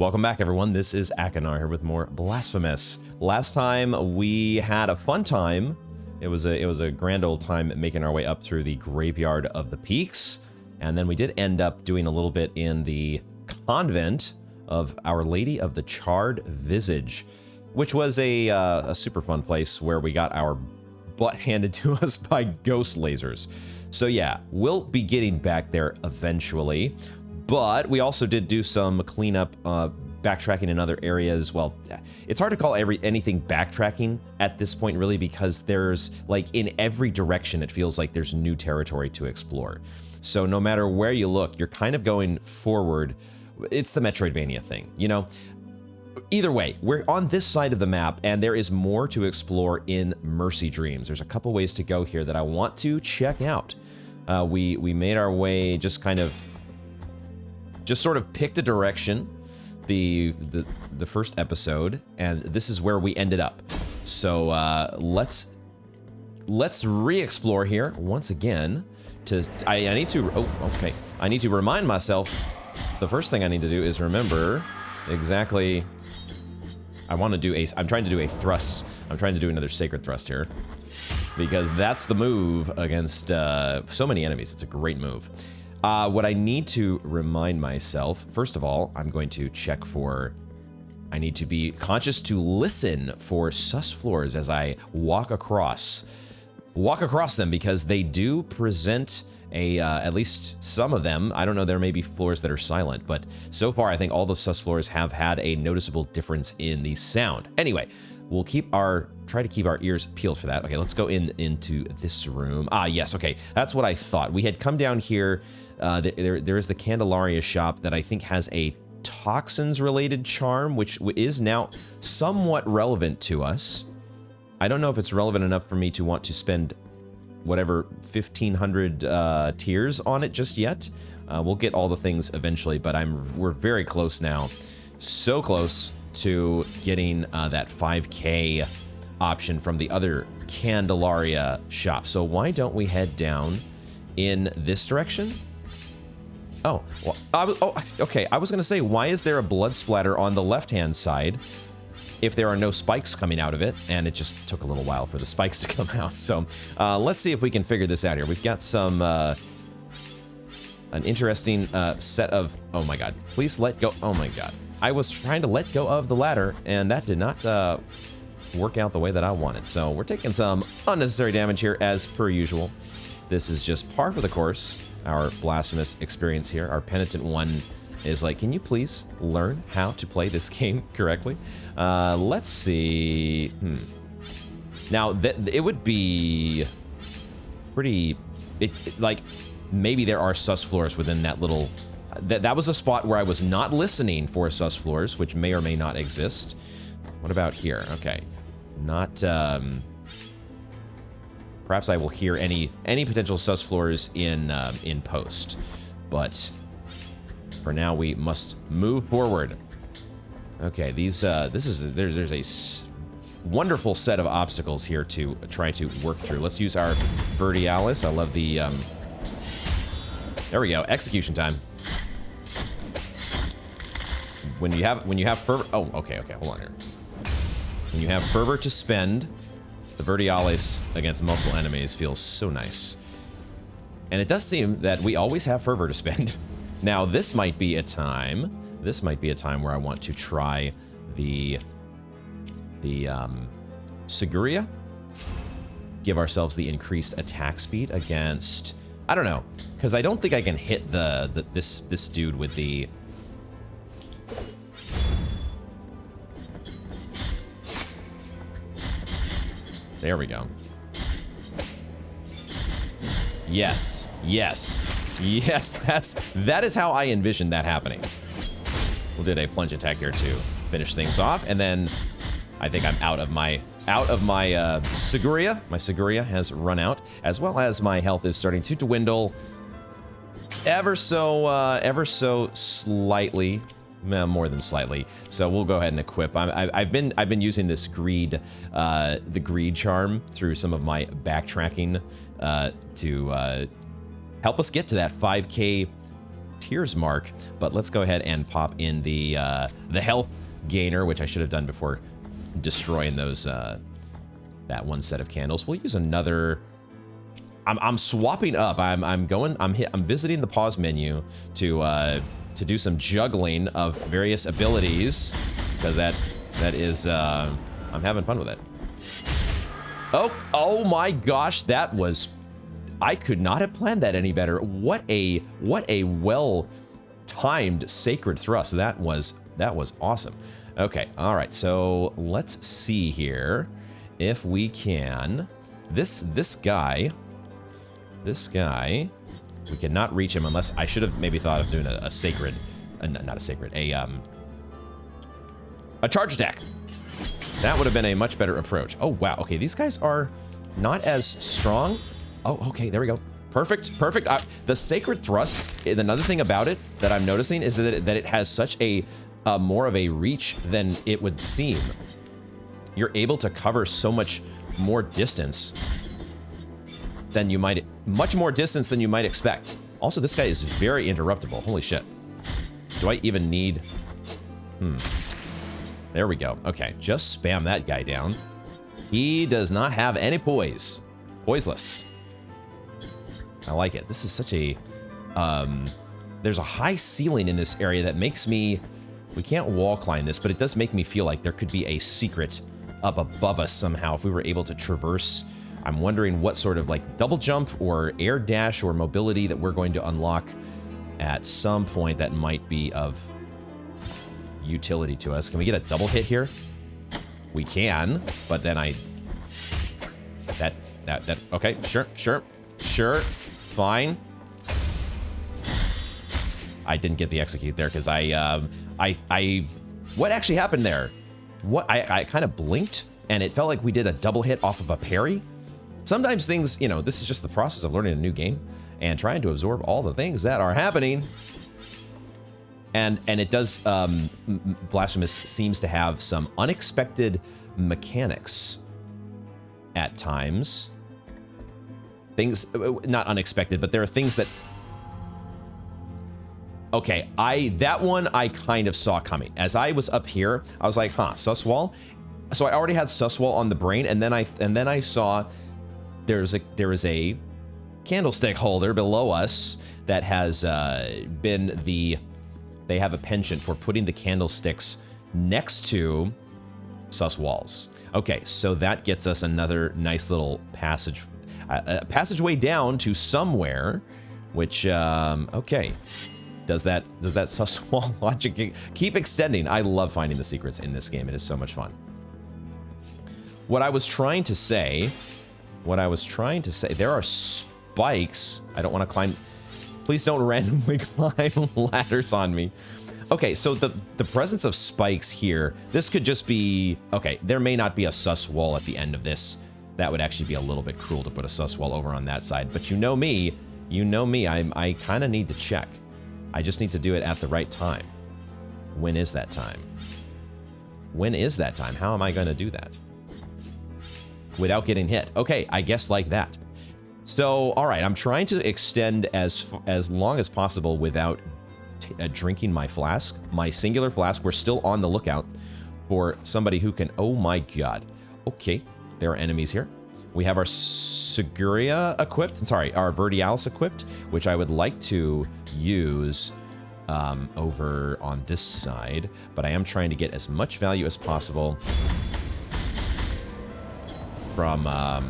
Welcome back, everyone. This is Akanar here with more Blasphemous. Last time we had a fun time. It was a grand old time making our way up through the Graveyard of the Peaks, and then we did end up doing a little bit in the convent of Our Lady of the Charred Visage, which was a super fun place where we got our butt handed to us by ghost lasers. So yeah, we'll be getting back there eventually. But we also did do some cleanup, backtracking in other areas. Well, it's hard to call anything backtracking at this point, really, because there's, like, in every direction, it feels like there's new territory to explore. So no matter where you look, you're kind of going forward. It's the Metroidvania thing, you know? Either way, we're on this side of the map, and there is more to explore in Mercy Dreams. There's a couple ways to go here that I want to check out. We made our way just sort of picked a direction the first episode, and this is where we ended up. So let's re-explore here once again. I need to remind myself. The first thing I need to do is remember exactly. I'm trying to do a thrust. I'm trying to do another sacred thrust here, because that's the move against so many enemies. It's a great move. What I need to remind myself, first of all, I'm going to check for, I need to be conscious to listen for sus floors as I walk across them, because they do present at least some of them. I don't know, there may be floors that are silent, but so far I think all the sus floors have had a noticeable difference in the sound. Anyway, we'll try to keep our ears peeled for that. Okay, let's go into this room. Ah, yes, okay, that's what I thought. We had come down here. There is the Candelaria shop that I think has a toxins-related charm, which is now somewhat relevant to us. I don't know if it's relevant enough for me to want to spend whatever 1,500 tiers on it just yet. We'll get all the things eventually, but we're very close now. So close to getting that 5K option from the other Candelaria shop. So why don't we head down in this direction? Oh, well, okay. I was going to say, why is there a blood splatter on the left-hand side if there are no spikes coming out of it? And it just took a little while for the spikes to come out. So let's see if we can figure this out here. We've got some an interesting set of... Oh, my God. Please let go. Oh, my God. I was trying to let go of the ladder, and that did not work out the way that I wanted. So we're taking some unnecessary damage here, as per usual. This is just par for the course. Our Blasphemous experience here. Our Penitent one is like, can you please learn how to play this game correctly? Let's see. Now, it would be pretty... like, maybe there are sus floors within that little... That was a spot where I was not listening for sus floors, which may or may not exist. What about here? Okay. Not... Perhaps I will hear any potential sus floors in post, but for now we must move forward. Okay, there's a wonderful set of obstacles here to try to work through. Let's use our Vertialis. I love the there we go, execution time. When you have fervor. Oh, okay, hold on here. When you have fervor to spend, the Vertialis against multiple enemies feels so nice. And it does seem that we always have fervor to spend. Now, this might be a time where I want to try the Seguria. Give ourselves the increased attack speed against... I don't know, because I don't think I can hit this dude with the... There we go. Yes, that is how I envisioned that happening. We'll do a plunge attack here to finish things off, and then I think I'm out of my Seguria. My Seguria has run out, as well as my health is starting to dwindle ever so slightly. More than slightly. So we'll go ahead and equip. I've been using this greed, the greed charm through some of my backtracking to help us get to that 5K Tears Mark, but let's go ahead and pop in the health gainer, which I should have done before destroying those that one set of candles. We'll use another. I'm swapping up. I'm visiting the pause menu to do some juggling of various abilities, because that is I'm having fun with it. Oh my gosh, that was, I could not have planned that any better. What a well timed sacred thrust. That was awesome. Okay, all right, so let's see here if we can. This guy, we cannot reach him unless, I should have maybe thought of doing a sacred, not a sacred, a charge attack. That would have been a much better approach. Oh, wow. Okay, these guys are not as strong. Oh, okay, there we go. Perfect. The sacred thrust, another thing about it that I'm noticing is that it has such a more of a reach than it would seem. You're able to cover so much more distance than you might, much more distance than you might expect. Also, this guy is very interruptible. Holy shit. Do I even need... There we go. Okay, just spam that guy down. He does not have any poise. Poiseless. I like it. This is such a... there's a high ceiling in this area that makes me... We can't wall climb this, but it does make me feel like there could be a secret up above us somehow if we were able to traverse. I'm wondering what sort of like double jump or air dash or mobility that we're going to unlock at some point that might be of utility to us. Can we get a double hit here? We can, but then okay, sure, fine. I didn't get the execute there because what actually happened there? I kind of blinked and it felt like we did a double hit off of a parry. Sometimes things, this is just the process of learning a new game and trying to absorb all the things that are happening. And it does, Blasphemous seems to have some unexpected mechanics at times. Things, not unexpected, but there are things that... Okay, that one I kind of saw coming. As I was up here, I was like, huh, sus wall? So I already had sus wall on the brain, and then I saw there is a candlestick holder below us that has been the... They have a penchant for putting the candlesticks next to sus walls. Okay, so that gets us another nice little passageway down to somewhere, which, okay. Does that sus wall logic keep extending? I love finding the secrets in this game. It is so much fun. What I was trying to say, there are spikes. I don't want to climb. Please don't randomly climb ladders on me. Okay, so the presence of spikes here, this could just be, okay, there may not be a sus wall at the end of this. That would actually be a little bit cruel to put a sus wall over on that side, but you know me, I kind of need to check. I just need to do it at the right time. When is that time? When is that time? How am I going to do that? Without getting hit. Okay, I guess like that. So, all right, I'm trying to extend as long as possible without drinking my flask, my singular flask. We're still on the lookout for somebody who can, oh my god. Okay, there are enemies here. We have our Seguria equipped, sorry, our Vertialis equipped, which I would like to use over on this side, but I am trying to get as much value as possible from, I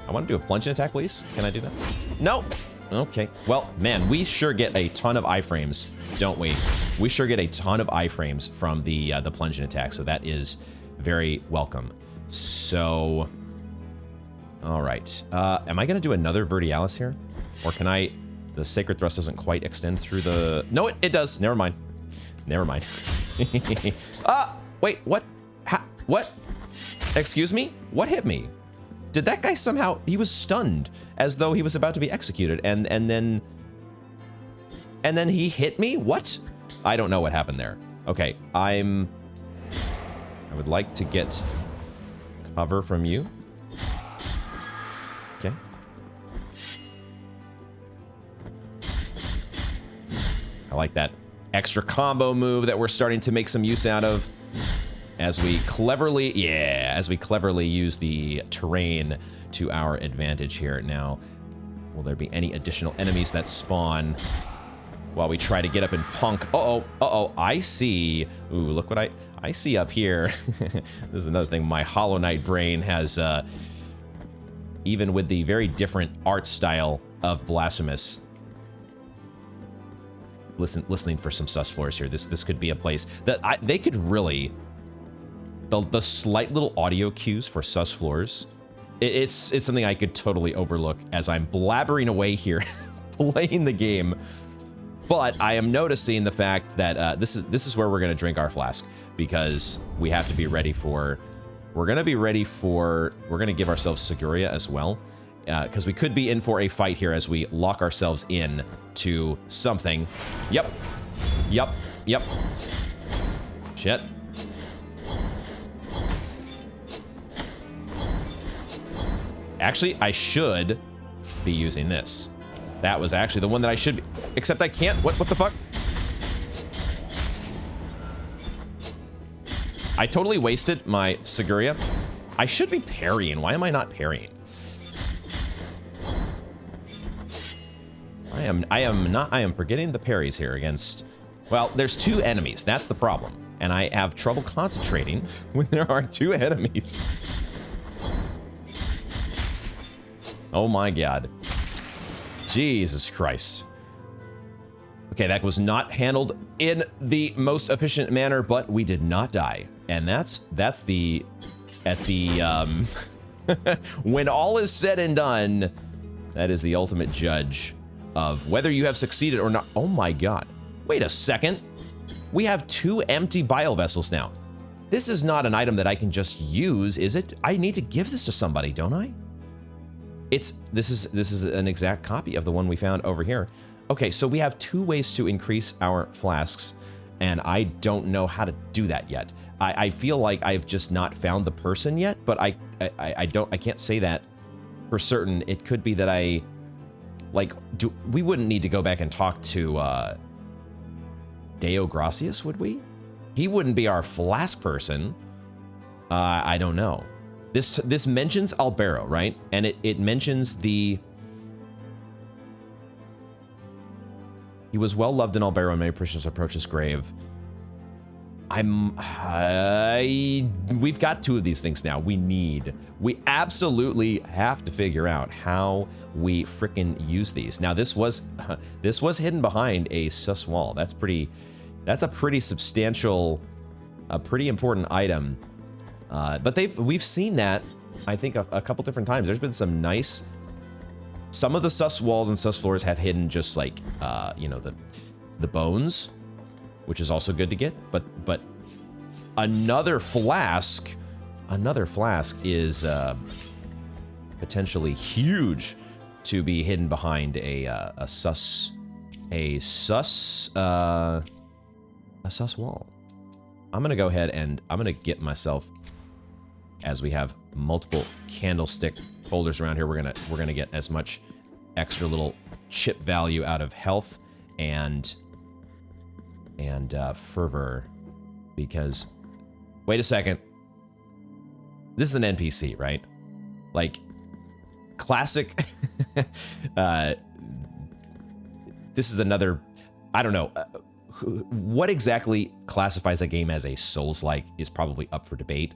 want to do a plunging attack, please. Can I do that? No. Okay. Well, man, we sure get a ton of iframes, don't we? We sure get a ton of iframes from the plunging attack, so that is very welcome. So, all right. Am I going to do another Vertialis here? Or can I... The Sacred Thrust doesn't quite extend through the... No, it does. Never mind. Never mind. Wait, what? What? Excuse me? What hit me? Did that guy somehow... He was stunned as though he was about to be executed, and then he hit me? What? I don't know what happened there. Okay, I would like to get cover from you. Okay. I like that extra combo move that we're starting to make some use out of as we cleverly, use the terrain to our advantage here. Now, will there be any additional enemies that spawn while we try to get up and punk? Uh-oh, I see. Ooh, look what I see up here. This is another thing my Hollow Knight brain has, even with the very different art style of Blasphemous. Listening for some sus floors here. This could be a place that they could really, the slight little audio cues for sus floors, it's something I could totally overlook as I'm blabbering away here, playing the game. But I am noticing the fact that this is where we're gonna drink our flask, because we have to be ready for. We're gonna give ourselves Seguria as well, because we could be in for a fight here as we lock ourselves in to something. Yep. Shit. Actually, I should be using this. That was actually the one that I should be, except I can't. What the fuck? I totally wasted my Seguria. I should be parrying. Why am I not parrying? I am forgetting the parries here against, well, there's two enemies. That's the problem. And I have trouble concentrating when there are two enemies. Oh my god. Jesus Christ. Okay, that was not handled in the most efficient manner, but we did not die. And that's the, when all is said and done, that is the ultimate judge of whether you have succeeded or not. Oh my god. Wait a second. We have 2 empty bile vessels now. This is not an item that I can just use, is it? I need to give this to somebody, don't I? This is an exact copy of the one we found over here. Okay, so we have 2 ways to increase our flasks, and I don't know how to do that yet. I feel like I've just not found the person yet, but I can't say that for certain. It could be that we wouldn't need to go back and talk to Deo Gracias, would we? He wouldn't be our flask person. I don't know. This mentions Albero, right? And it mentions he was well loved in Albero, and many Christians approach his grave. We've got 2 of these things now. We absolutely have to figure out how we frickin' use these. Now this was hidden behind a sus wall. That's a pretty substantial, a pretty important item. But we've seen that, I think, a couple different times. There's been some of the sus walls and sus floors have hidden just like, the bones, which is also good to get. But another flask is potentially huge to be hidden behind a sus wall. I'm gonna go ahead and I'm gonna get myself, as we have multiple candlestick holders around here, we're gonna get as much extra little chip value out of health and fervor, because wait a second, this is an NPC, right? Like classic. This is another, I don't know, what exactly classifies a game as a Souls-like is probably up for debate,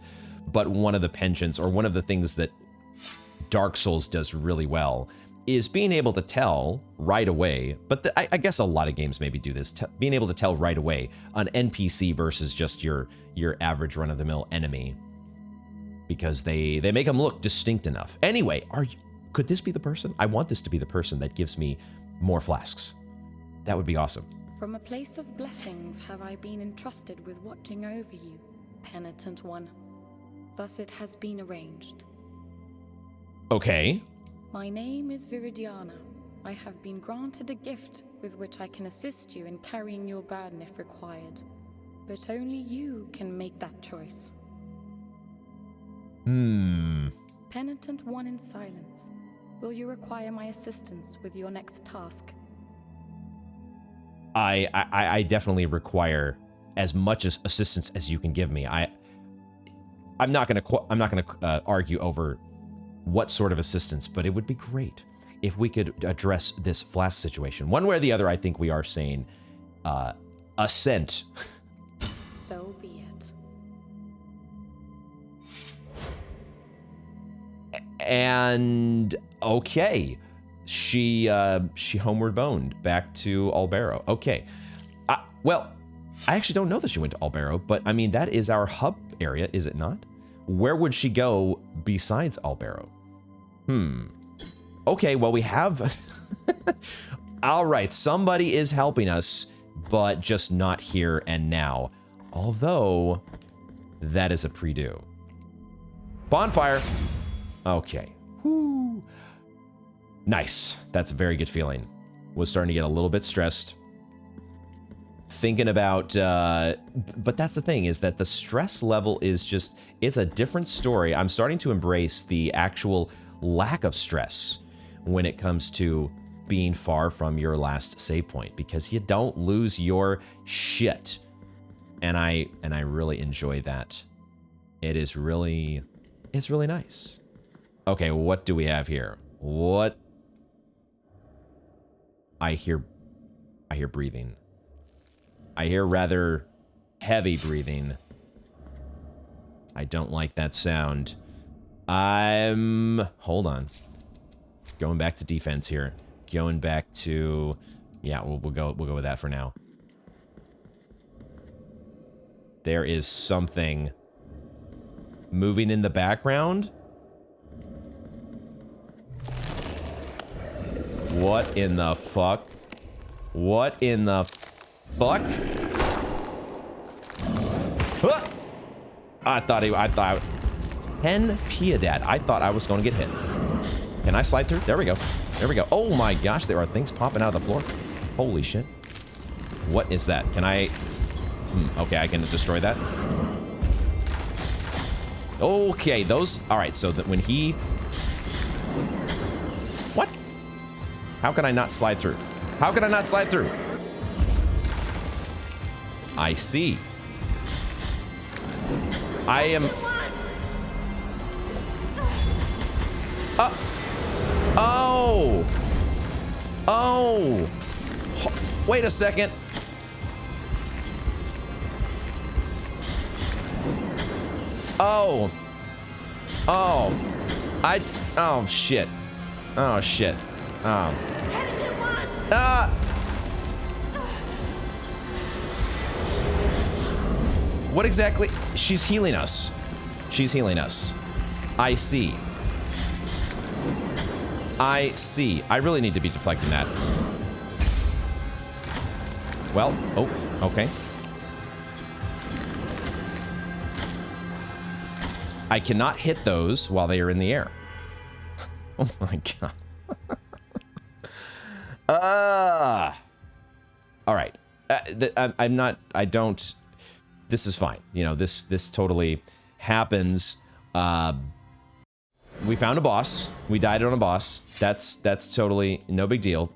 but one of the penchants, or one of the things that Dark Souls does really well, is being able to tell right away, but I guess a lot of games maybe do this, being able to tell right away an NPC versus just your average run-of-the-mill enemy, because they make them look distinct enough. Anyway, could this be the person? I want this to be the person that gives me more flasks. That would be awesome. From a place of blessings have I been entrusted with watching over you, penitent one. Thus it has been arranged. Okay. My name is Viridiana. I have been granted a gift with which I can assist you in carrying your burden if required. But only you can make that choice. Penitent one in silence, will you require my assistance with your next task? I definitely require as much as assistance as you can give me. I'm not gonna argue over what sort of assistance, but it would be great if we could address this flask situation. One way or the other, I think we are saying assent. So be it. And okay, she homeward boned back to Albero. Okay, well, I actually don't know that she went to Albero, but I mean that is our hub area, is it not? Where would she go besides Albero? Okay, well we have. All right, somebody is helping us, but just not here and now. Although that is a pre-do. Bonfire. Okay. Woo. Nice. That's a very good feeling. Was starting to get a little bit stressed. Thinking about, but that's the thing, is that the stress level is just, it's a different story. I'm starting to embrace the actual lack of stress when it comes to being far from your last save point, because you don't lose your shit. And I really enjoy that. It's really nice. Okay, what do we have here? What? I hear breathing. I hear rather heavy breathing. I don't like that sound. Hold on. Going back to defense here. Going back to, yeah, we'll go with that for now. There is something moving in the background. What in the fuck? What in the fuck? Ah! I thought 10 Piedad. I thought I was going to get hit. Can I slide through? There we go. There we go. Oh my gosh, there are things popping out of the floor. Holy shit. What is that? Can I... okay, I can destroy that. Okay, those... Alright, so that when he... What? How can I not slide through? How can I not slide through? I see. I am... Oh! Oh! Wait a second. Oh. Oh. Oh, shit. Oh, shit. Oh. Ah! What exactly? She's healing us. She's healing us. I see. I see. I really need to be deflecting that. Well, oh, okay. I cannot hit those while they are in the air. Oh my god. All right. I don't, this is fine. You know, this totally happens. We found a boss. We died on a boss. That's totally no big deal.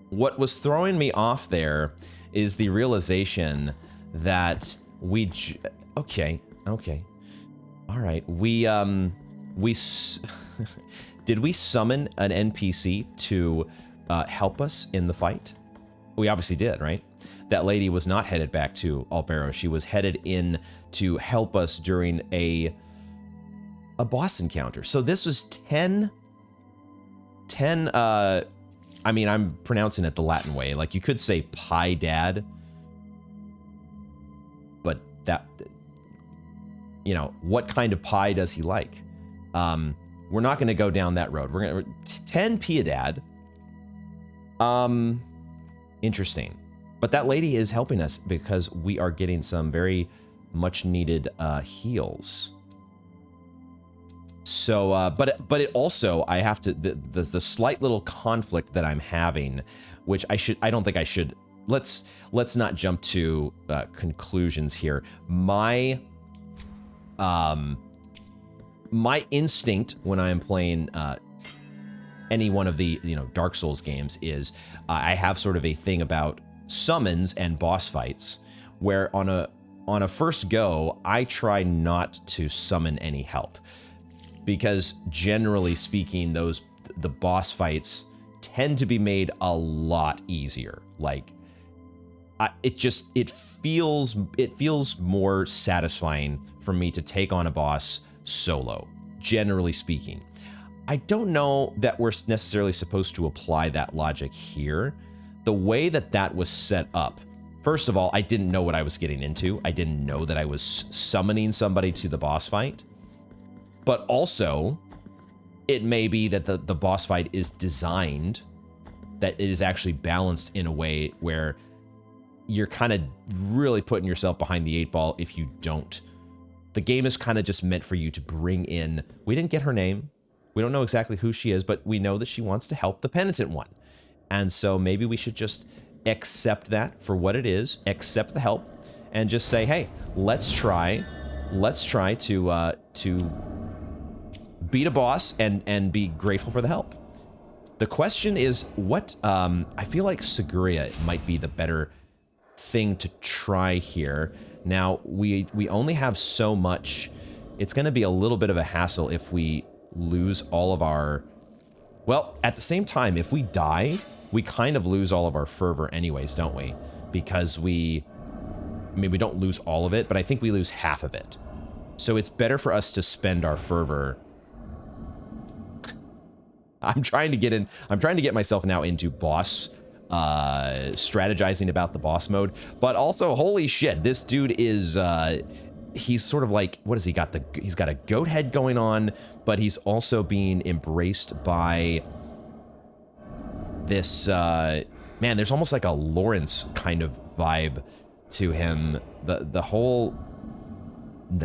What was throwing me off there is the realization that okay. All right. Did we summon an NPC to help us in the fight? We obviously did, right? That lady was not headed back to Albero. She was headed in to help us during a boss encounter. So this was 10, I mean, I'm pronouncing it the Latin way. Like, you could say Piedad, but that, you know, what kind of pie does he like? We're not going to go down that road. We're going to 10 Piedad. Interesting. But that lady is helping us because we are getting some very much needed heals. So, but it also, I have to, the slight little conflict that I'm having, which I don't think I should, let's not jump to conclusions here. My instinct when I am playing any one of the, Dark Souls games is I have sort of a thing about summons and boss fights, where on a first go, I try not to summon any help, because generally speaking, the boss fights tend to be made a lot easier. Like, it feels more satisfying for me to take on a boss solo, generally speaking. I don't know that we're necessarily supposed to apply that logic here. The way that was set up, first of all, I didn't know what I was getting into. I didn't know that I was summoning somebody to the boss fight. But also, it may be that the boss fight is designed, that it is actually balanced in a way where you're kind of really putting yourself behind the 8 ball if you don't. The game is kind of just meant for you to bring in... We didn't get her name. We don't know exactly who she is, but we know that she wants to help the penitent one. And so maybe we should just accept that for what it is, accept the help, and just say, hey, let's try to beat a boss and be grateful for the help. The question is, what... I feel like Seguria might be the better thing to try here. Now, we only have so much. It's going to be a little bit of a hassle if we lose all of our... Well, at the same time, if we die, we kind of lose all of our fervor anyways, don't we? Because we don't lose all of it, but I think we lose half of it. So it's better for us to spend our fervor. I'm trying to get myself now into boss strategizing about the boss mode, but also, holy shit, this dude is he's sort of like, what has he got? He's got a goat head going on, but he's also being embraced by this man. There's almost like a Lawrence kind of vibe to him. The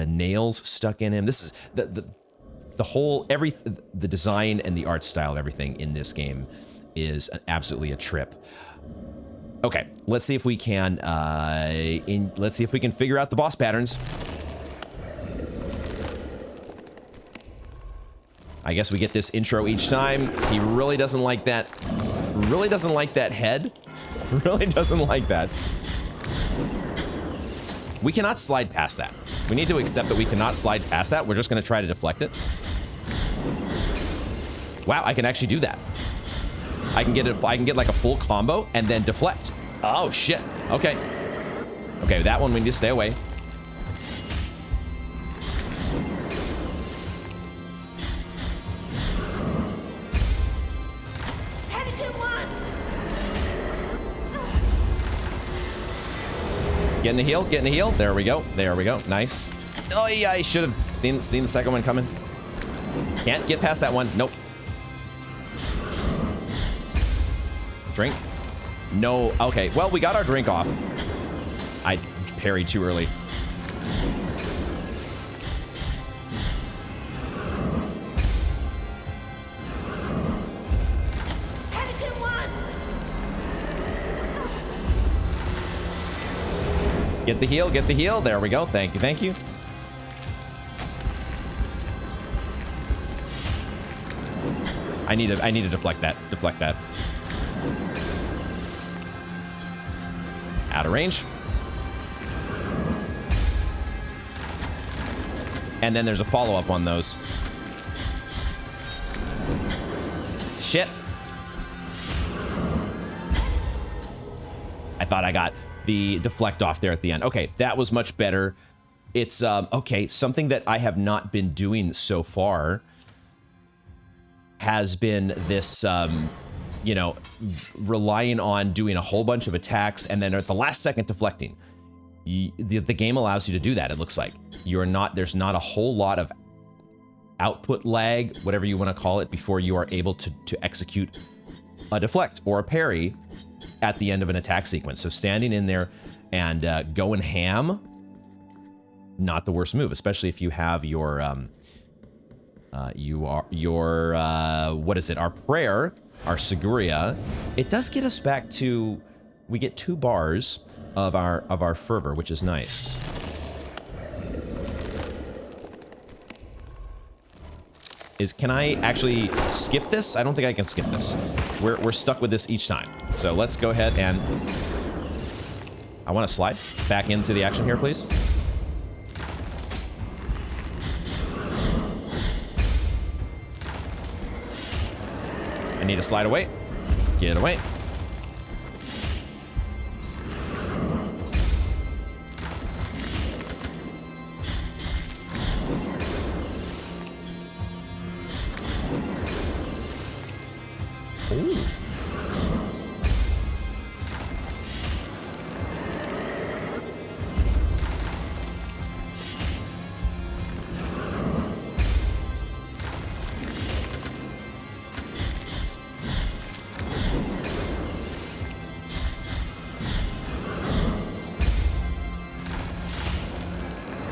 nails stuck in him. This is the whole the design and the art style of everything in this game is absolutely a trip. Okay, let's see if we can figure out the boss patterns. I guess we get this intro each time. He really doesn't like that. Really doesn't like that head. Really doesn't like that. We cannot slide past that. We need to accept that we cannot slide past that. We're just going to try to deflect it. Wow, I can actually do that. I can get like a full combo and then deflect. Oh shit. Okay. Okay, that one we need to stay away. Getting a heal, getting a heal. There we go. There we go. Nice. Oh yeah, I should have seen the second one coming. Can't get past that one. Nope. Drink. No. Okay. Well, we got our drink off. I parried too early. Get the heal, get the heal. There we go. Thank you, thank you. I need to deflect that. Deflect that. Out of range. And then there's a follow-up on those. Shit. I thought I got the deflect off there at the end. Okay, that was much better. It's, okay, something that I have not been doing so far has been this, you know, relying on doing a whole bunch of attacks and then at the last second deflecting. The game allows you to do that, it looks like. There's not a whole lot of output lag, whatever you want to call it, before you are able to execute a deflect or a parry at the end of an attack sequence. So standing in there and going ham, not the worst move, especially if you have your what is it? Our prayer, our Seguria. It does get us back to, we get 2 bars of our fervor, which is nice. Can I actually skip this? I don't think I can skip this. We're stuck with this each time. So let's go ahead and I want to slide back into the action here, please. I need to slide away. Get away. Ooh.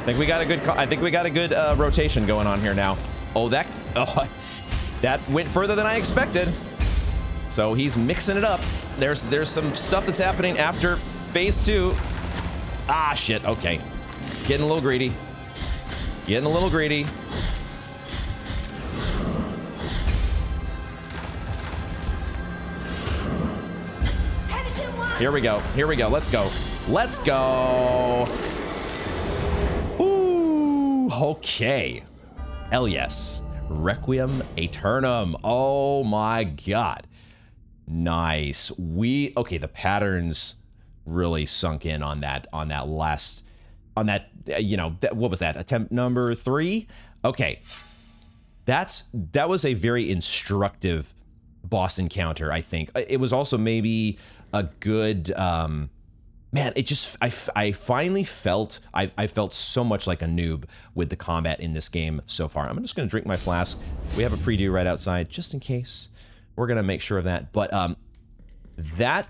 I think we got a good rotation going on here now. Oh, that went further than I expected. So he's mixing it up. There's some stuff that's happening after phase 2. Ah, shit. Okay. Getting a little greedy. Getting a little greedy. Here we go. Here we go. Let's go. Let's go. Ooh. Okay. Hell yes. Requiem Aeternum. Oh my god. Nice. Okay, the patterns really sunk in on that last, what was that? Attempt number 3? Okay. That was a very instructive boss encounter, I think. It was also maybe a good, man, it just, I finally felt, I felt so much like a noob with the combat in this game so far. I'm just going to drink my flask. We have a preview right outside, just in case. We're going to make sure of that. But that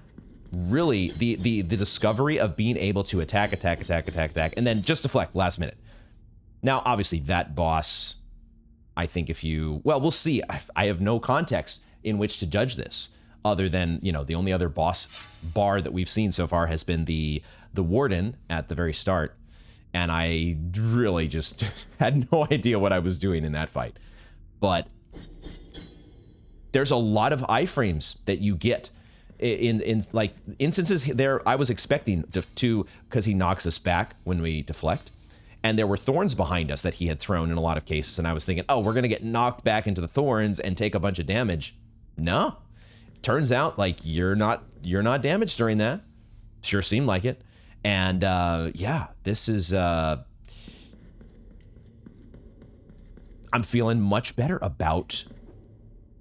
really, the discovery of being able to attack, and then just deflect last minute. Now, obviously, that boss, I think well, we'll see. I have no context in which to judge this, other than, the only other boss bar that we've seen so far has been the warden at the very start. And I really just had no idea what I was doing in that fight. But there's a lot of iframes that you get in like instances there. I was expecting to because he knocks us back when we deflect, and there were thorns behind us that he had thrown in a lot of cases, and I was thinking, oh, we're gonna get knocked back into the thorns and take a bunch of damage. No, turns out like you're not damaged during that. Sure seemed like it. And yeah, this is I'm feeling much better about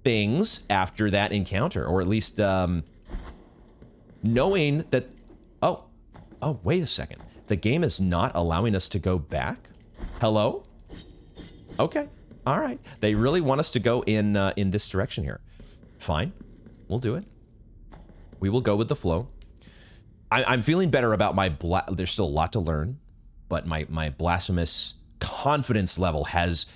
things after that encounter, or at least knowing that, oh, wait a second. The game is not allowing us to go back? Hello? Okay, all right. They really want us to go in this direction here. Fine, we'll do it. We will go with the flow. I'm feeling better about my, there's still a lot to learn, but my Blasphemous confidence level has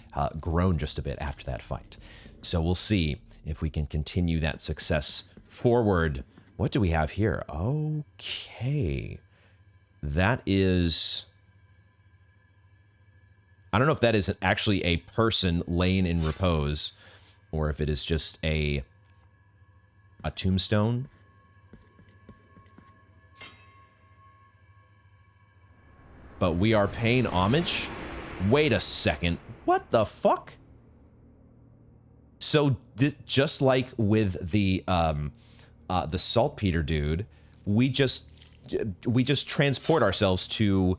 grown just a bit after that fight. So we'll see if we can continue that success forward. What do we have here? Okay. That is, I don't know if that is actually a person laying in repose, or if it is just a tombstone. But we are paying homage. Wait a second. What the fuck? So just like with the saltpeter dude, we just transport ourselves to,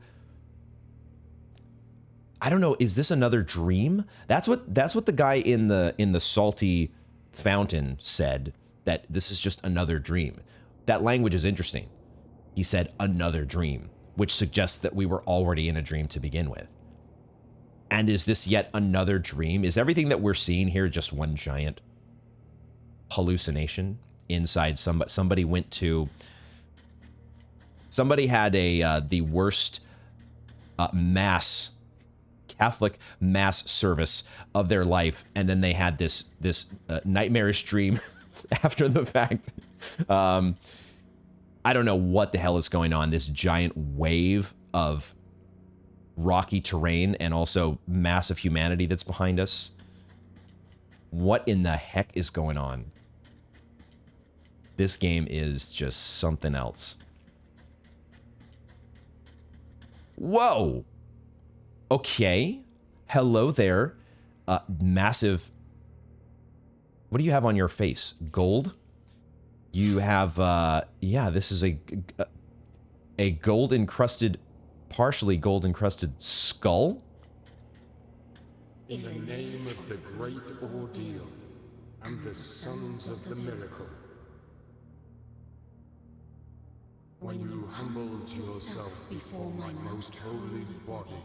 I don't know, is this another dream? That's what the guy in the salty fountain said, that this is just another dream. That language is interesting. He said another dream, which suggests that we were already in a dream to begin with. And is this yet another dream? Is everything that we're seeing here just one giant hallucination inside somebody went to, somebody had the worst Catholic mass service of their life, and then they had this nightmarish dream after the fact. I don't know what the hell is going on. This giant wave of rocky terrain and also massive humanity that's behind us. What in the heck is going on? This game is just something else. Whoa. Okay. Hello there. Massive. What do you have on your face? Gold? You have, yeah, this is a gold encrusted, partially gold encrusted skull. In the name of the great ordeal and the sons of the miracle, when you humbled yourself before my most holy body,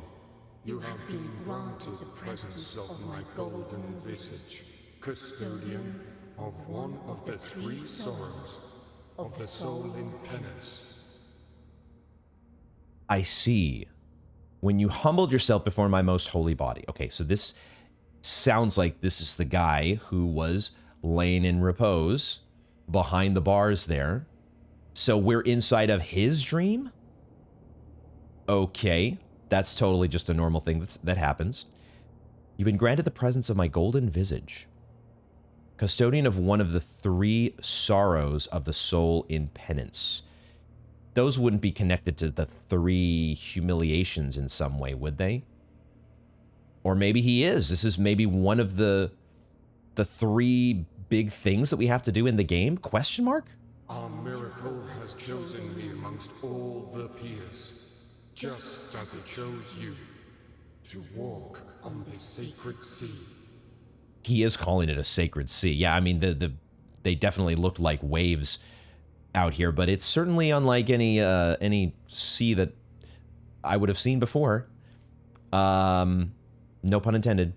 you have been granted the presence of my golden visage, custodian of one of the three sorrows of the soul in penance. I see. When you humbled yourself before my most holy body. Okay, so this sounds like this is the guy who was laying in repose behind the bars there. So we're inside of his dream? Okay, that's totally just a normal thing that happens. You've been granted the presence of my golden visage, custodian of one of the three sorrows of the soul in penance. Those wouldn't be connected to the three humiliations in some way, would they? Or maybe he is. This is maybe one of the three big things that we have to do in the game? Question mark? Our miracle has chosen me amongst all the peers, just as it chose you, to walk on the sacred sea. He is calling it a sacred sea. Yeah, I mean, they definitely looked like waves out here, but it's certainly unlike any sea that I would have seen before. No pun intended.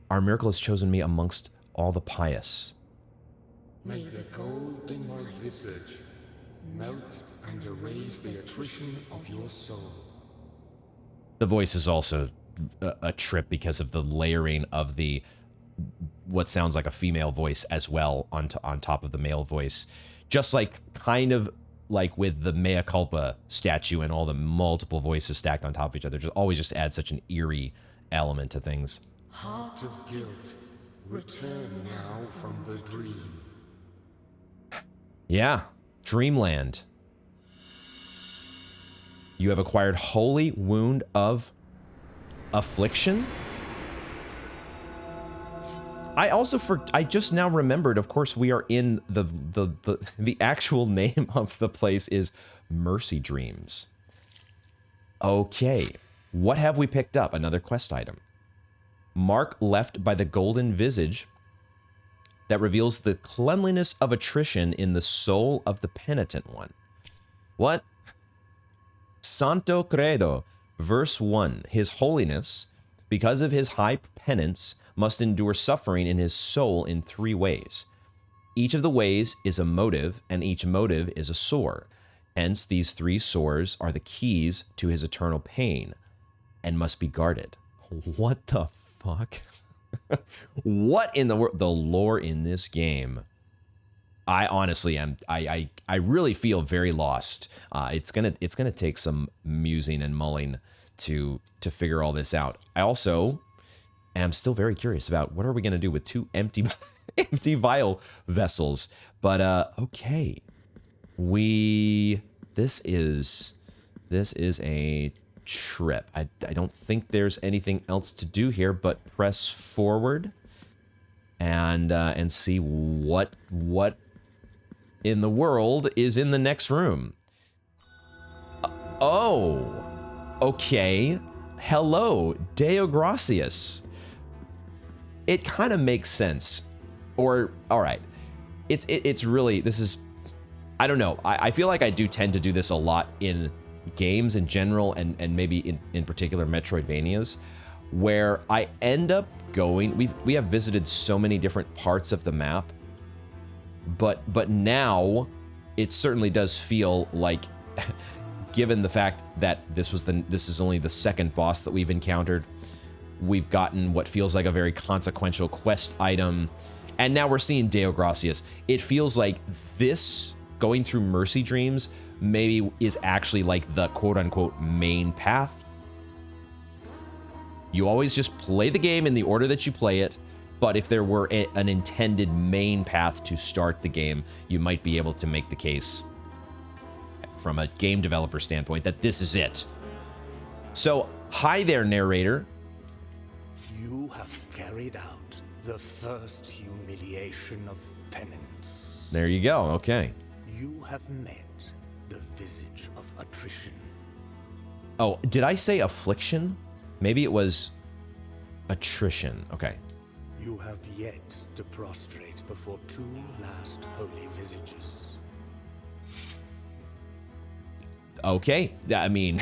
Our miracle has chosen me amongst all the pious. May the gold in my visage melt and erase the attrition of your soul. The voice is also a trip because of the layering of the what sounds like a female voice as well on top of the male voice. Just like kind of like with the mea culpa statue and all the multiple voices stacked on top of each other. Just always just add such an eerie element to things. Heart of guilt, return now from the dream. Yeah, Dreamland. You have acquired Holy Wound of Affliction. I just now remembered, of course, we are in the actual name of the place is Mercy Dreams. Okay, what have we picked up? Another quest item. Mark left by the golden visage that reveals the cleanliness of attrition in the soul of the penitent one. What? Santo Credo, verse 1. His holiness, because of his high penance, must endure suffering in his soul in three ways. Each of the ways is a motive, and each motive is a sore. Hence, these three sores are the keys to his eternal pain, and must be guarded. What the fuck? What in the world? The lore in this game. I honestly am. I really feel very lost. It's gonna take some musing and mulling to figure all this out. I also am still very curious about what are we gonna do with two empty vial vessels. But okay, this is a trip. I don't think there's anything else to do here but press forward and see what in the world is in the next room. Oh, okay. Hello, Deo Gracias. It kind of makes sense. Or, all right. It's really, this is, I don't know. I feel like I do tend to do this a lot in games in general and maybe in particular Metroidvanias, where I end up going, we have visited so many different parts of the map, but now it certainly does feel like, given the fact that this is only the second boss that we've encountered, we've gotten what feels like a very consequential quest item, and now we're seeing Deo Gracias. It feels like this going through Mercy Dreams maybe is actually like the quote-unquote main path. You always just play the game in the order that you play it, but if there were an intended main path to start the game, you might be able to make the case. from a game developer standpoint that this is it. So, hi there, narrator. You have carried out the first humiliation of penance. There you go, okay. You have met the visage of attrition. Oh, did I say affliction? Maybe it was attrition. Okay. You have yet to prostrate before two last holy visages. Okay. I mean,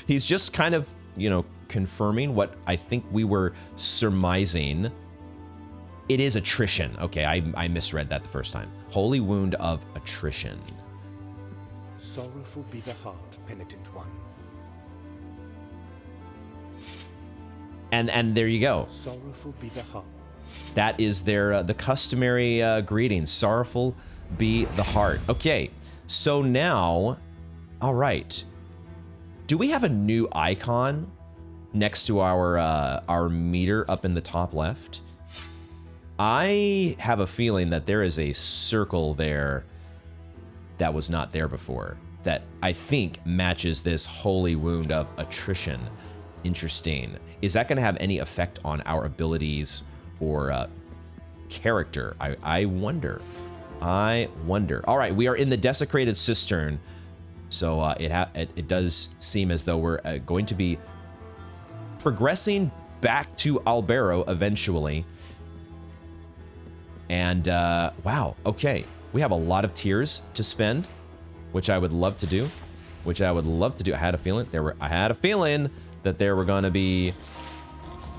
he's just kind of, you know, confirming what I think we were surmising. It is attrition. Okay, I misread that the first time. Holy wound of attrition. Sorrowful be the heart, penitent one. And there you go. Sorrowful be the heart. That is their the customary greeting. Sorrowful be the heart. Okay, so now, all right. Do we have a new icon next to our meter up in the top left? I have a feeling that there is a circle there that was not there before, that I think matches this holy wound of attrition. Interesting. Is that going to have any effect on our abilities or character? I wonder. I wonder. All right, we are in the desecrated cistern, so it does seem as though we're going to be progressing back to Albero eventually. And wow, okay, we have a lot of tiers to spend, which I would love to do. I had a feeling that there were gonna be.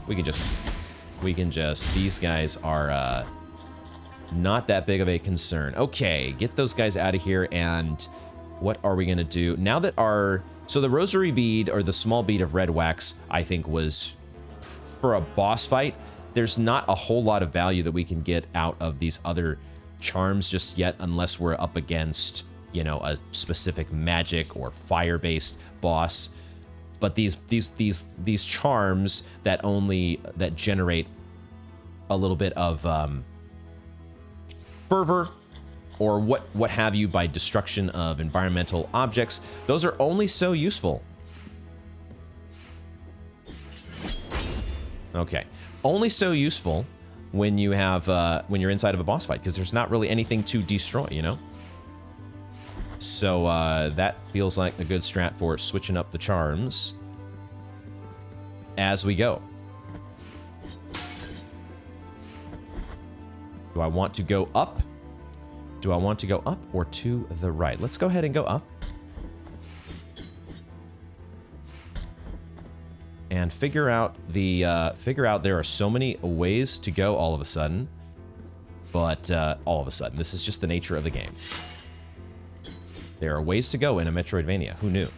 We can just. These guys are not that big of a concern. Okay, get those guys out of here. And what are we gonna do now that so the rosary bead or the small bead of red wax, I think, was for a boss fight. There's not a whole lot of value that we can get out of these other charms just yet, unless we're up against, you know, a specific magic or fire-based boss. But these charms that generate a little bit of fervor or what have you by destruction of environmental objects, those are only so useful. Okay. Only so useful when you have when you're inside of a boss fight, because there's not really anything to destroy, you know. So that feels like a good strat for switching up the charms as we go. Do I want to go up? Do I want to go up or to the right? Let's go ahead and go up. And figure out there are so many ways to go all of a sudden, but all of a sudden, this is just the nature of the game. There are ways to go in a Metroidvania. Who knew?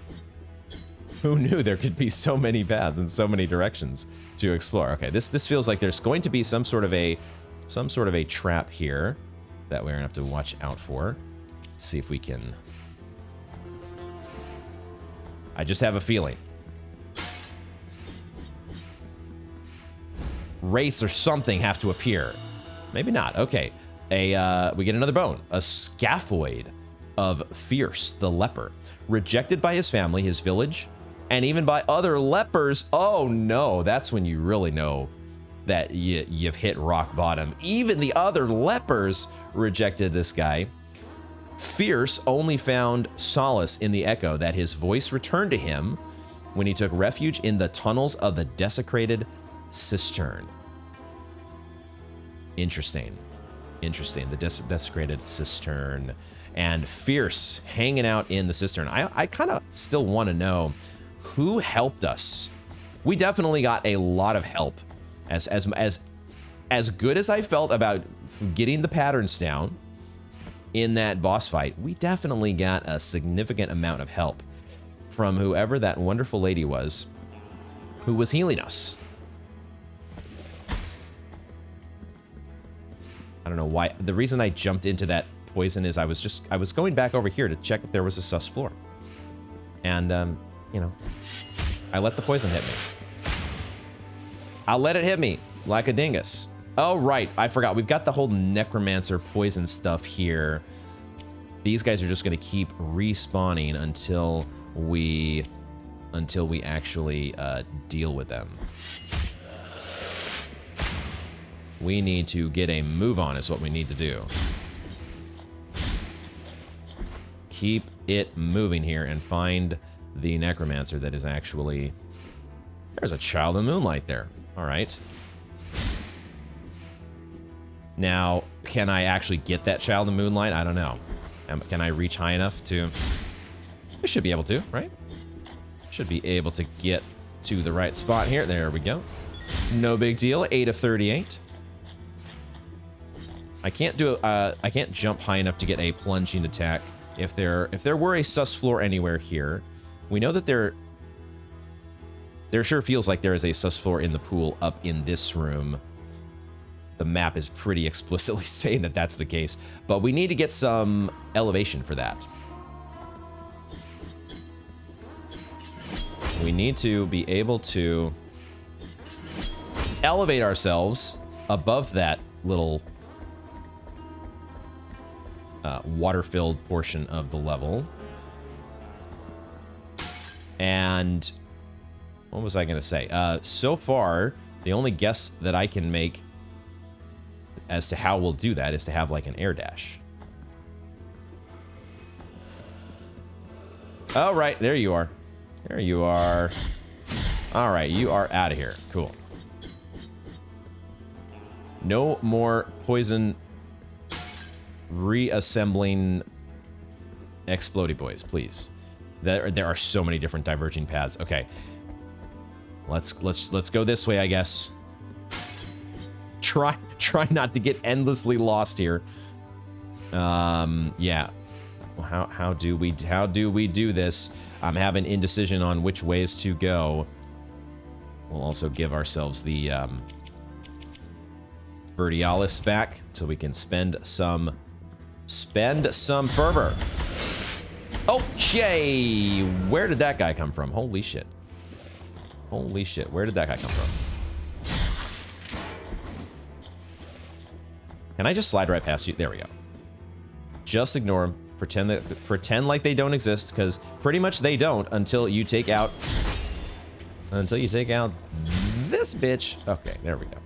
Who knew there could be so many paths and so many directions to explore? Okay, this feels like there's going to be some sort of a trap here that we're gonna have to watch out for. Let's see if we can. I just have a feeling. Wraiths or something have to appear. Maybe not. Okay. We get another bone. A scaphoid of Fierce, the leper. Rejected by his family, his village, and even by other lepers. Oh no, that's when you really know that you've hit rock bottom. Even the other lepers rejected this guy. Fierce only found solace in the echo that his voice returned to him when he took refuge in the tunnels of the desecrated cistern. Interesting. The desecrated cistern. And Fierce hanging out in the cistern. I kind of still want to know who helped us. We definitely got a lot of help. As good as I felt about getting the patterns down in that boss fight, we definitely got a significant amount of help from whoever that wonderful lady was who was healing us. I don't know why. The reason I jumped into that poison is I was going back over here to check if there was a sus floor. And, you know, I let the poison hit me. I'll let it hit me like a dingus. Oh, right. I forgot. We've got the whole necromancer poison stuff here. these guys are just going to keep respawning until we actually deal with them. We need to get a move on is what we need to do. Keep it moving here and find the necromancer that is actually... There's a child of moonlight there. All right. Now, can I actually get that child of moonlight? I don't know. Can I reach high enough to... I should be able to, right? Should be able to get to the right spot here. There we go. No big deal. 8 of 38. I can't do I can't jump high enough to get a plunging attack. If there were a sus floor anywhere here, we know that there sure feels like there is a sus floor in the pool up in this room. The map is pretty explicitly saying that that's the case, but we need to get some elevation for that. We need to be able to elevate ourselves above that little water-filled portion of the level. And what was I going to say? So far, the only guess that I can make as to how we'll do that is to have like an air dash. Oh, right. There you are. There you are. All right. You are out of here. Cool. No more poison reassembling explodey boys, please. There are so many different diverging paths. Okay. Let's go this way, I guess. Try not to get endlessly lost here. Yeah. Well, how do we do this? I'm having indecision on which ways to go. We'll also give ourselves the Vertialis back so we can spend some fervor. Oh, shay! Where did that guy come from? Holy shit. Holy shit. Where did that guy come from? Can I just slide right past you? There we go. Just ignore them. Pretend like they don't exist, because pretty much they don't until you take out this bitch. Okay, there we go.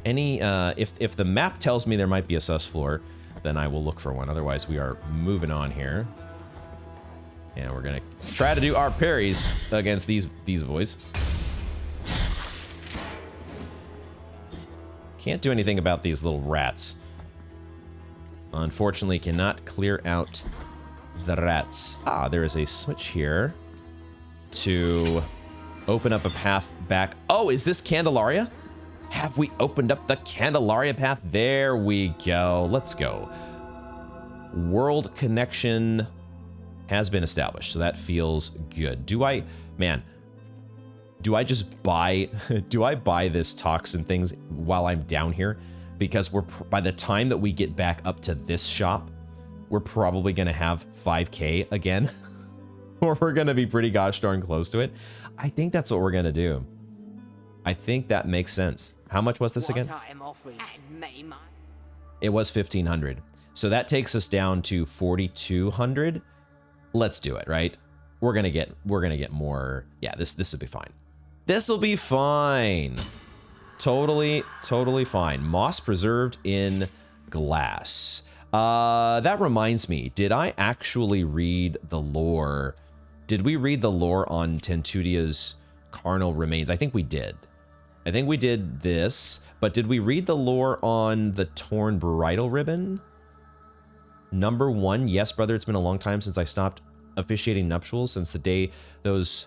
If the map tells me there might be a sus floor, then I will look for one. Otherwise, we are moving on here. And we're gonna try to do our parries against these boys. Can't do anything about these little rats. Unfortunately, cannot clear out the rats. Ah, there is a switch here to open up a path back. Oh, is this Candelaria? Have we opened up the Candelaria path? There we go. Let's go. World connection has been established, so that feels good. Do I just buy this toxin things while I'm down here? Because by the time that we get back up to this shop, we're probably gonna have 5K again. Or we're gonna be pretty gosh darn close to it. I think that's what we're gonna do. I think that makes sense. How much was this again? It was 1,500. So that takes us down to 4,200. Let's do it, right? We're gonna get more. Yeah, this will be fine. This will be fine. Totally fine. Moss preserved in glass. That reminds me, did I actually read the lore? Did we read the lore on Tentudia's carnal remains? I think we did. I think we did this, but did we read the lore on the torn bridal ribbon? Number 1, yes, brother, it's been a long time since I stopped officiating nuptials, since the day those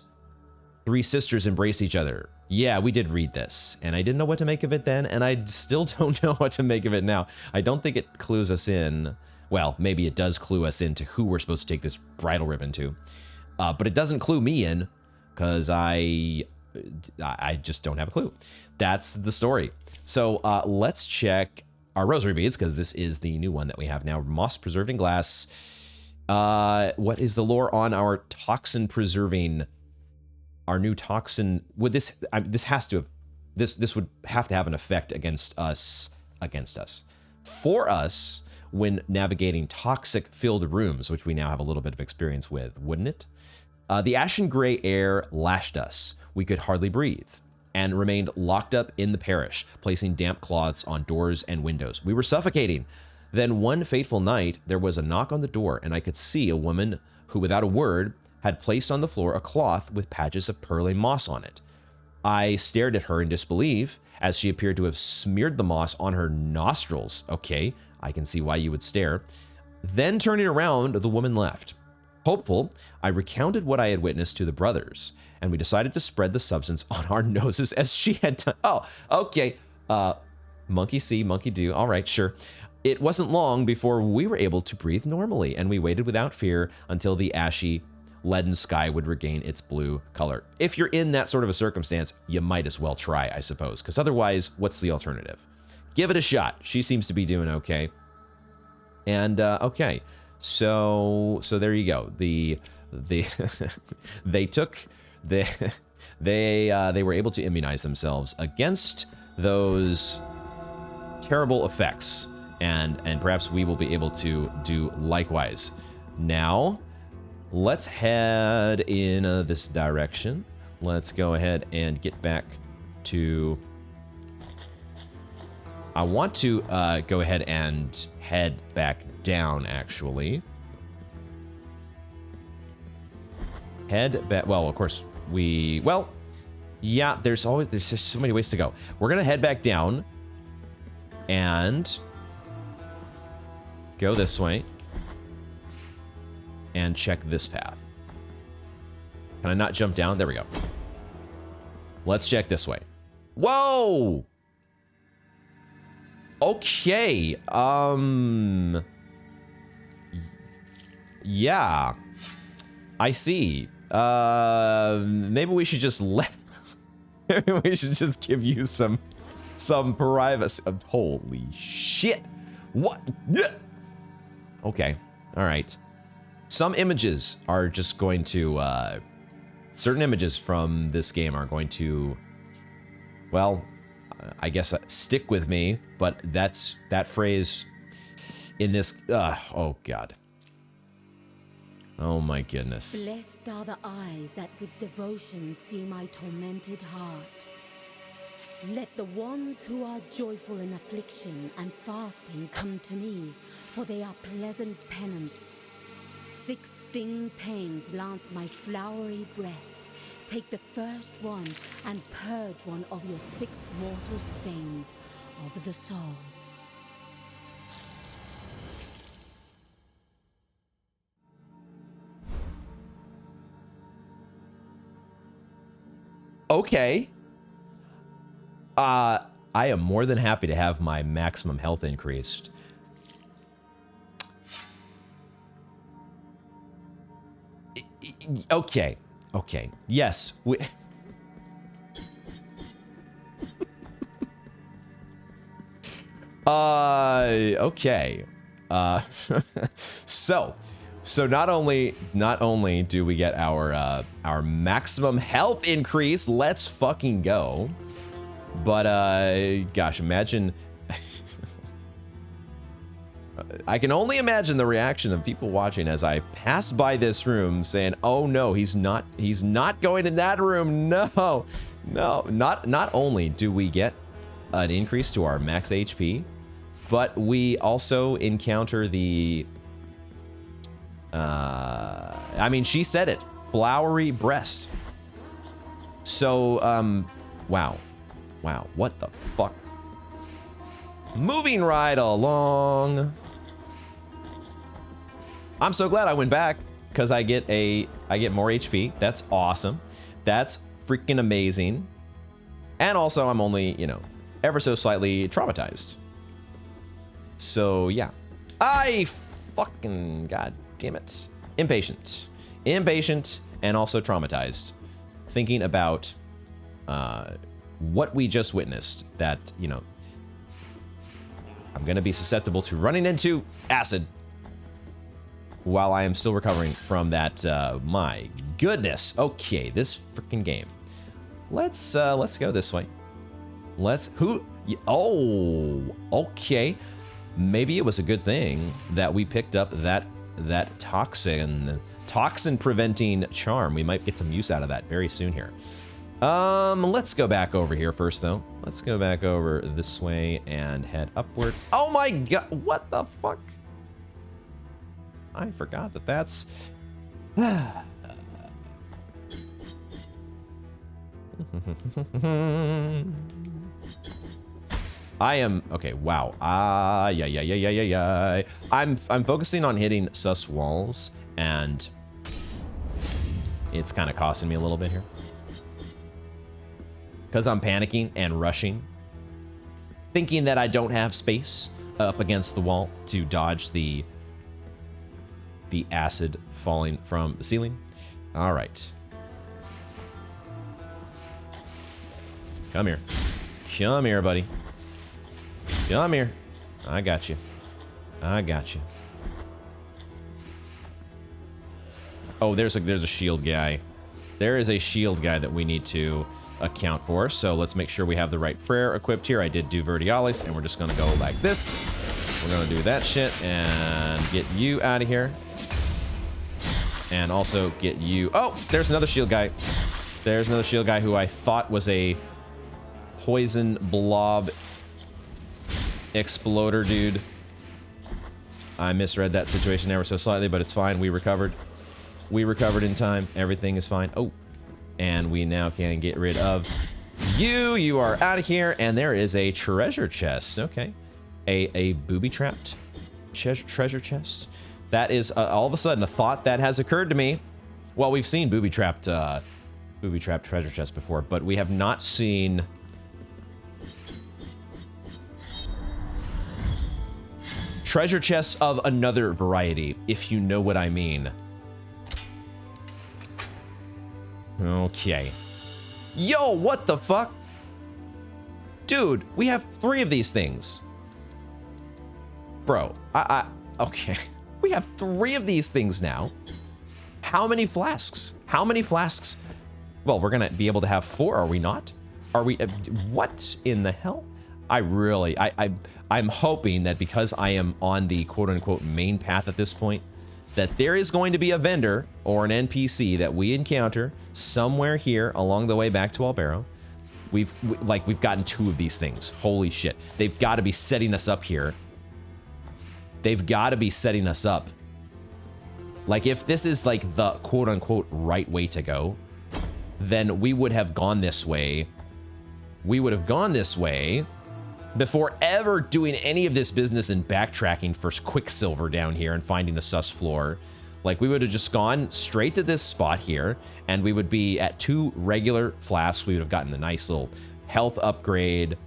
3 sisters embraced each other. Yeah, we did read this, and I didn't know what to make of it then, and I still don't know what to make of it now. I don't think it clues us in. Well, maybe it does clue us into who we're supposed to take this bridal ribbon to. But it doesn't clue me in, because I just don't have a clue. That's the story. So let's check our rosary beads, because this is the new one that we have now. Moss preserved in glass. What is the lore on our toxin preserving? Our new toxin. Would this would have to have an effect against us. for us when navigating toxic-filled rooms, which we now have a little bit of experience with, wouldn't it? The ashen gray air lashed us. We could hardly breathe and remained locked up in the parish, placing damp cloths on doors and windows. We were suffocating. Then one fateful night, there was a knock on the door, and I could see a woman who, without a word, had placed on the floor a cloth with patches of pearly moss on it. I stared at her in disbelief, as she appeared to have smeared the moss on her nostrils. Okay, I can see why you would stare. Then turning around, the woman left. Hopeful, I recounted what I had witnessed to the brothers, and we decided to spread the substance on our noses as she had done. Oh, okay. Monkey see, monkey do. All right, sure. It wasn't long before we were able to breathe normally, and we waited without fear until the ashy, leaden sky would regain its blue color. If you're in that sort of a circumstance, you might as well try, I suppose, because otherwise, what's the alternative? Give it a shot. She seems to be doing okay. And, okay. So there you go. They were able to immunize themselves against those terrible effects, and perhaps we will be able to do likewise. Now, let's head in this direction. Let's go ahead and get back to... I want to go ahead and head back down, actually. Head back... Well, of course, we... Well, yeah, there's just so many ways to go. We're going to head back down and go this way and check this path. Can I not jump down? There we go. Let's check this way. Whoa! Okay, yeah, I see. Maybe we should just maybe we should just give you some privacy. Holy shit! What? Okay, all right. Some images are just going to, certain images from this game are going to, well, I guess stick with me, but that phrase in this, oh God. Oh my goodness. Blessed are the eyes that with devotion see my tormented heart. Let the ones who are joyful in affliction and fasting come to me, for they are pleasant penance. 6 sting pains lance my flowery breast. Take the first one and purge one of your 6 mortal stains of the soul. Okay. I am more than happy to have my maximum health increased. Okay. Okay. Yes. Okay. So not only do we get our maximum health increase, let's fucking go. But gosh, imagine. I can only imagine the reaction of people watching as I pass by this room saying, "Oh no, he's not going in that room." No. Not only do we get an increase to our max HP, but we also encounter the I mean, she said it, flowery breast. So wow, what the fuck? Moving right along. I'm so glad I went back because I get more HP. That's awesome. That's freaking amazing. And also I'm only, ever so slightly traumatized. So yeah. I fucking, god damn it. Impatient and also traumatized. Thinking about what we just witnessed, that, I'm gonna be susceptible to running into acid while I am still recovering from that. My goodness. Okay, this freaking game. Let's go this way. Oh, okay. maybe it was a good thing that we picked up that toxin preventing charm. We might get some use out of that very soon here. Let's go back over here first, though. Let's go back over this way and head upward. Oh my god, what the fuck? I forgot that that's... I am... Okay, wow. Yeah. I'm focusing on hitting sus walls, and it's kind of costing me a little bit here. Because I'm panicking and rushing, thinking that I don't have space up against the wall to dodge the acid falling from the ceiling. All right. Come here. Come here, buddy. Come here. I got you. I got you. Oh, there's a shield guy. There is a shield guy that we need to account for. So let's make sure we have the right prayer equipped here. I did do Vertialis, and we're just going to go like this. We're going to do that shit and get you out of here. And also get you... Oh, there's another shield guy. There's another shield guy who I thought was a poison blob exploder dude. I misread that situation ever so slightly, but it's fine. We recovered. We recovered in time. Everything is fine. Oh, and we now can get rid of you. You are out of here. And there is a treasure chest. Okay. A booby-trapped treasure chest. That is all of a sudden a thought that has occurred to me. Well, we've seen booby-trapped treasure chests before, but we have not seen... treasure chests of another variety, if you know what I mean. Okay. Yo, what the fuck? Dude, we have 3 of these things. Bro, okay. We have 3 of these things now. How many flasks? How many flasks? Well, we're gonna be able to have 4, are we not? Are we, what in the hell? I'm hoping that because I am on the quote-unquote main path at this point, that there is going to be a vendor or an NPC that we encounter somewhere here along the way back to Albero. We've gotten 2 of these things. Holy shit. They've got to be setting us up here. They've got to be setting us up. Like, if this is like the quote-unquote right way to go, then we would have gone this way. We would have gone this way before ever doing any of this business and backtracking for Quicksilver down here and finding a sus floor. Like, we would have just gone straight to this spot here, and we would be at 2 regular flasks. We would have gotten a nice little health upgrade.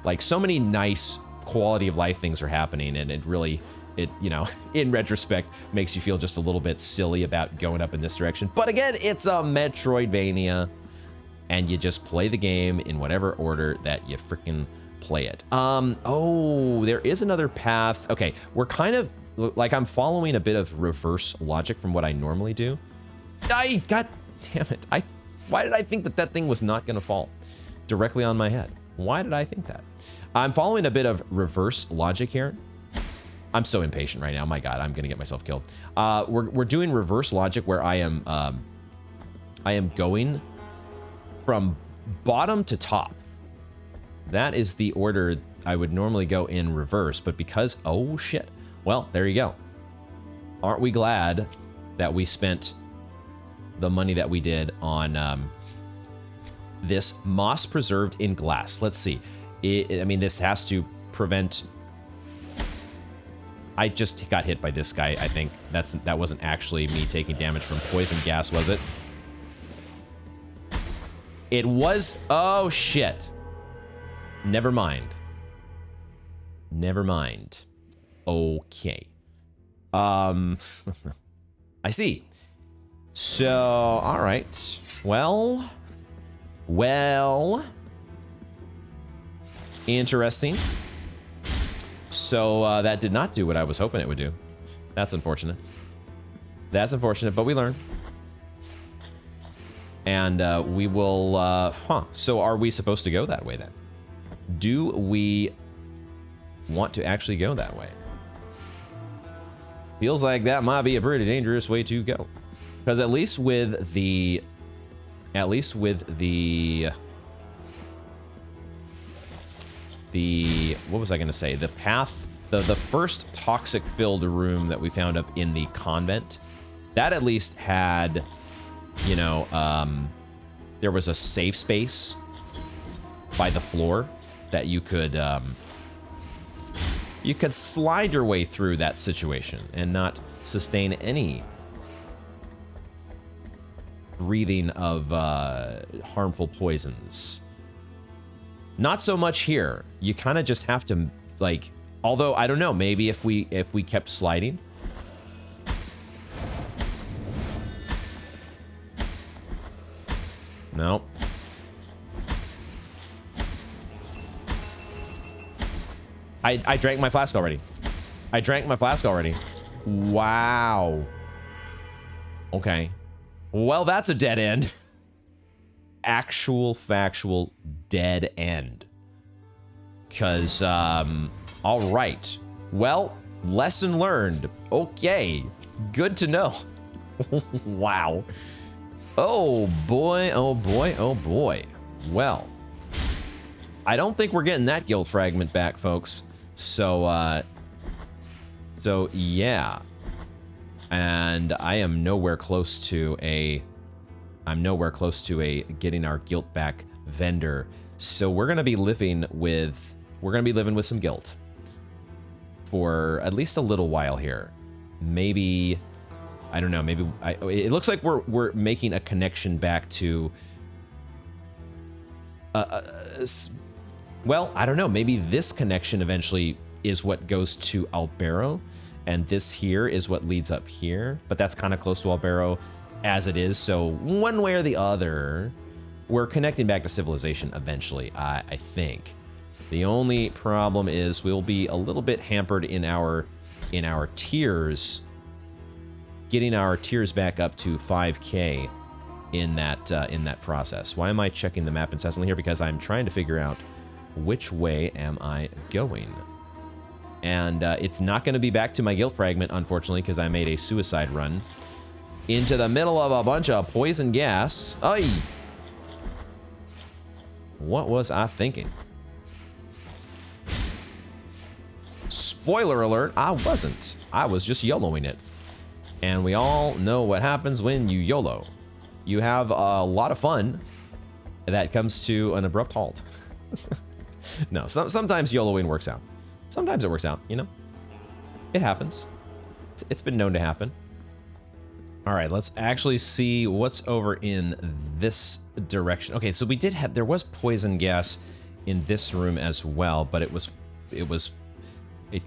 Like, so many nice quality of life things are happening, and it really, you know, in retrospect, makes you feel just a little bit silly about going up in this direction. But again, it's a Metroidvania, and you just play the game in whatever order that you freaking play it. Oh, there is another path. Okay, we're kind of, like, I'm following a bit of reverse logic from what I normally do. God damn it. Why did I think that that thing was not going to fall directly on my head? Why did I think that? I'm following a bit of reverse logic here. I'm so impatient right now. My God, I'm going to get myself killed. We're doing reverse logic where I am going from bottom to top. That is the order I would normally go in reverse, but because, oh shit. Well, there you go. Aren't we glad that we spent the money that we did on this moss preserved in glass? Let's see. I mean, this has to prevent... I just got hit by this guy, I think. That wasn't actually me taking damage from poison gas, was it? It was... Oh, shit. Never mind. Never mind. Okay. I see. So, all right. Well. Interesting. So, that did not do what I was hoping it would do. That's unfortunate. That's unfortunate, but we learn. And we will, So are we supposed to go that way then? Do we want to actually go that way. Feels like that might be a pretty dangerous way to go. Because at least with the what was I going to say? The path, the first toxic filled room that we found up in the convent, that at least had, you know, there was a safe space by the floor that you could slide your way through that situation and not sustain any breathing of harmful poisons. Not so much here. You kind of just have to, like, although I don't know, maybe if we kept sliding. No. I drank my flask already. I drank my flask already. Wow. Okay. Well, that's a dead end. Actual factual dead end. Because, all right. Well, lesson learned. Okay. Good to know. Wow. Oh boy, oh boy, oh boy. Well, I don't think we're getting that guild fragment back, folks. So yeah. And I am nowhere close to a getting our guilt back vendor. So we're gonna be living with some guilt for at least a little while here. Maybe, I don't know, maybe it looks like we're making a connection back to well, I don't know, maybe this connection eventually is what goes to Albero, and this here is what leads up here, but that's kind of close to Albero as it is, so one way or the other, we're connecting back to civilization eventually, I think. The only problem is we'll be a little bit hampered in our tiers, getting our tiers back up to 5K in that process. Why am I checking the map incessantly here? Because I'm trying to figure out which way am I going. And it's not going to be back to my guilt fragment, unfortunately, because I made a suicide run into the middle of a bunch of poison gas. Ay! What was I thinking? Spoiler alert, I wasn't. I was just YOLOing it. And we all know what happens when you YOLO. You have a lot of fun that comes to an abrupt halt. No, sometimes YOLOing works out. Sometimes it works out, you know? It happens. It's been known to happen. All right, let's actually see what's over in this direction. Okay, so there was poison gas in this room as well, but it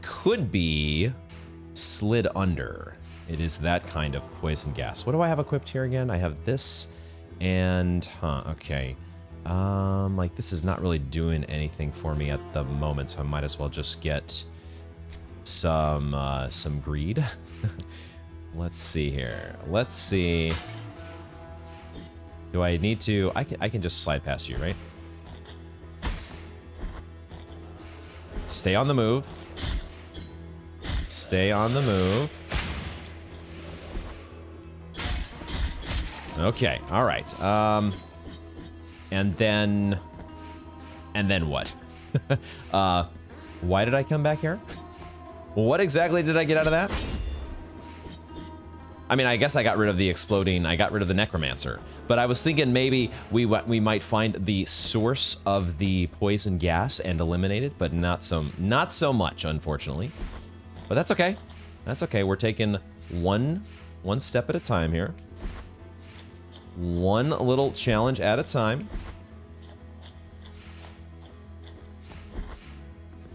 could be slid under. It is that kind of poison gas. What do I have equipped here again? I have this and, okay. Like this is not really doing anything for me at the moment, so I might as well just get some greed. Let's see here. Let's see. Do I need to? I can just slide past you, right? Stay on the move. Stay on the move. Okay, all right. And then what? Why did I come back here? What exactly did I get out of that? I mean, I guess I got rid of the exploding, I got rid of the necromancer, but I was thinking maybe we might find the source of the poison gas and eliminate it, but not so much, unfortunately. But that's okay. That's okay. We're taking one step at a time here. One little challenge at a time.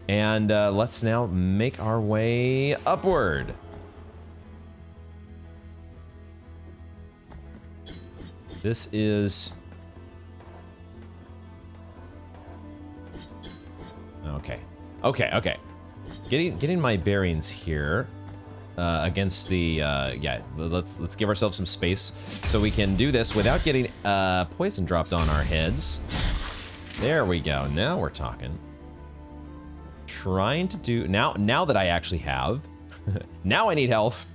And let's now make our way upward. This is... Okay. Okay. Getting my bearings here. Against the, yeah, let's give ourselves some space so we can do this without getting poison dropped on our heads. There we go. Now we're talking. trying to do now that I actually have. Now I need health.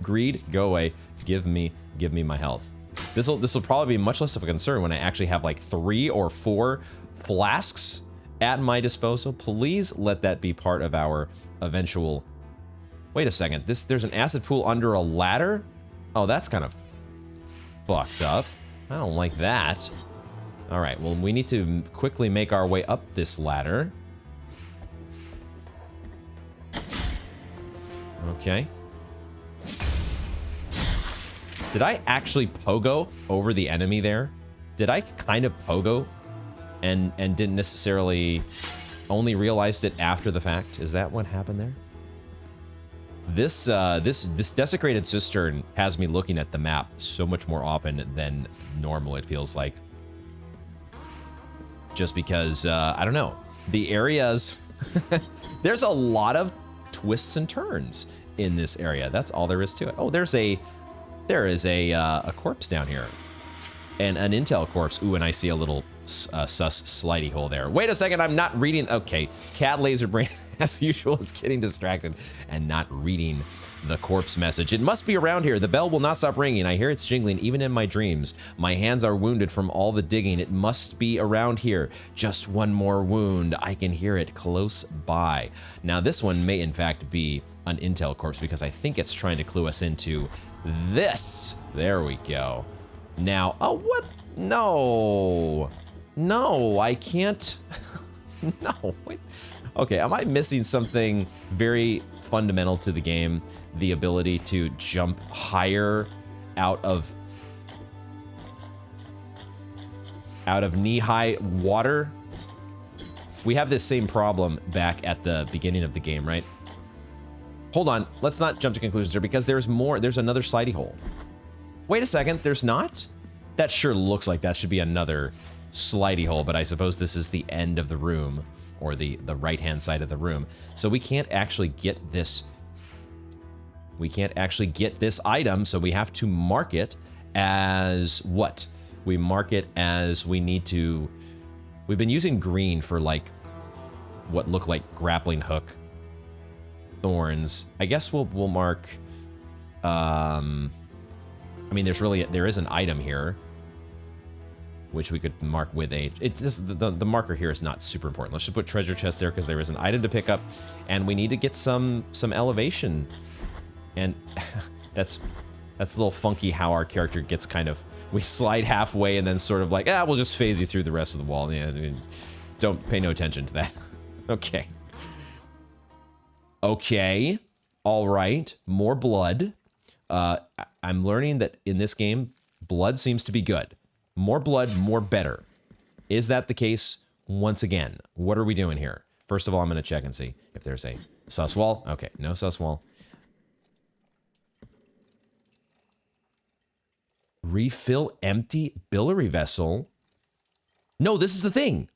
Greed, go away. Give me my health. This will probably be much less of a concern when I actually have like 3 or 4 flasks at my disposal. Please let that be part of our eventual. Wait a second. There's an acid pool under a ladder? Oh, that's kind of fucked up. I don't like that. All right, well, we need to quickly make our way up this ladder. Okay. Did I actually pogo over the enemy there? Did I kind of pogo and didn't necessarily only realized it after the fact? Is that what happened there? This desecrated cistern has me looking at the map so much more often than normal, it feels like. Just because, I don't know, the areas, there's a lot of twists and turns in this area. That's all there is to it. Oh, there is a corpse down here. And an intel corpse. Ooh, and I see a little sus slidey hole there. Wait a second, I'm not reading. Okay, Cat Laser Brain, as usual, is getting distracted and not reading the corpse message. It must be around here. The bell will not stop ringing. I hear it's jingling even in my dreams. My hands are wounded from all the digging. It must be around here. Just one more wound. I can hear it close by. Now, this one may in fact be an intel corpse because I think it's trying to clue us into this. There we go. Now, oh, what? No. No, I can't. No, wait. Okay, am I missing something very fundamental to the game? The ability to jump higher out of knee-high water? We have this same problem back at the beginning of the game, right? Hold on, let's not jump to conclusions here because there's more. There's another slidey hole. Wait a second, there's not? That sure looks like that should be another slidey hole, but I suppose this is the end of the room, or the right-hand side of the room. So we can't actually get this. We can't actually get this item, so we have to mark it as what? We mark it as we need to. We've been using green for like what look like grappling hook thorns. I guess we'll mark. I mean, there is an item here, which we could mark with a. It's just the marker here is not super important. Let's just put treasure chest there because there is an item to pick up, and we need to get some elevation. And that's a little funky how our character gets kind of. We slide halfway and then sort of like, we'll just phase you through the rest of the wall. Yeah, I mean, don't pay no attention to that. Okay. Okay. All right. More blood. I'm learning that in this game, blood seems to be good. More blood, more better. Is that the case? Once again, what are we doing here? First of all, I'm going to check and see if there's a sus wall. Okay, no sus wall. Refill empty bilary vessel. No, this is the thing.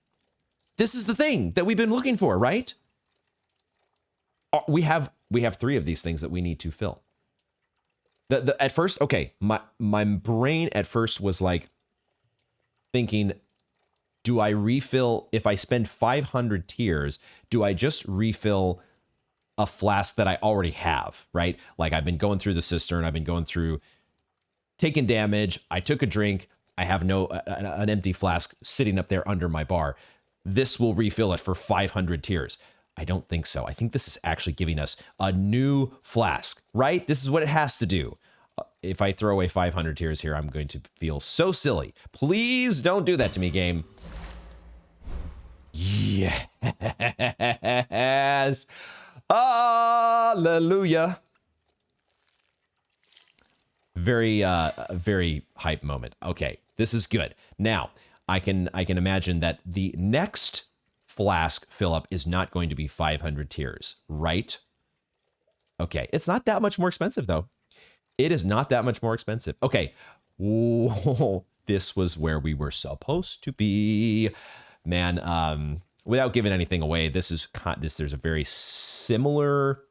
This is the thing that we've been looking for, right? We have 3 of these things that we need to fill. At first, okay, my brain at first was like thinking, do I refill, if I spend 500 tears, do I just refill a flask that I already have, right? Like I've been going through the cistern, I've been going through, taking damage, I took a drink, I have an empty flask sitting up there under my bar. This will refill it for 500 tears. I don't think so. I think this is actually giving us a new flask, right? This is what it has to do. If I throw away 500 tears here, I'm going to feel so silly. Please don't do that to me, game. Yes. Hallelujah. Very hype moment. Okay, this is good. Now, I can imagine that the next flask fill up is not going to be 500 tears, right? Okay, it's not that much more expensive though. It is not that much more expensive. Okay, whoa, this was where we were supposed to be, man. Without giving anything away, there's a very similar.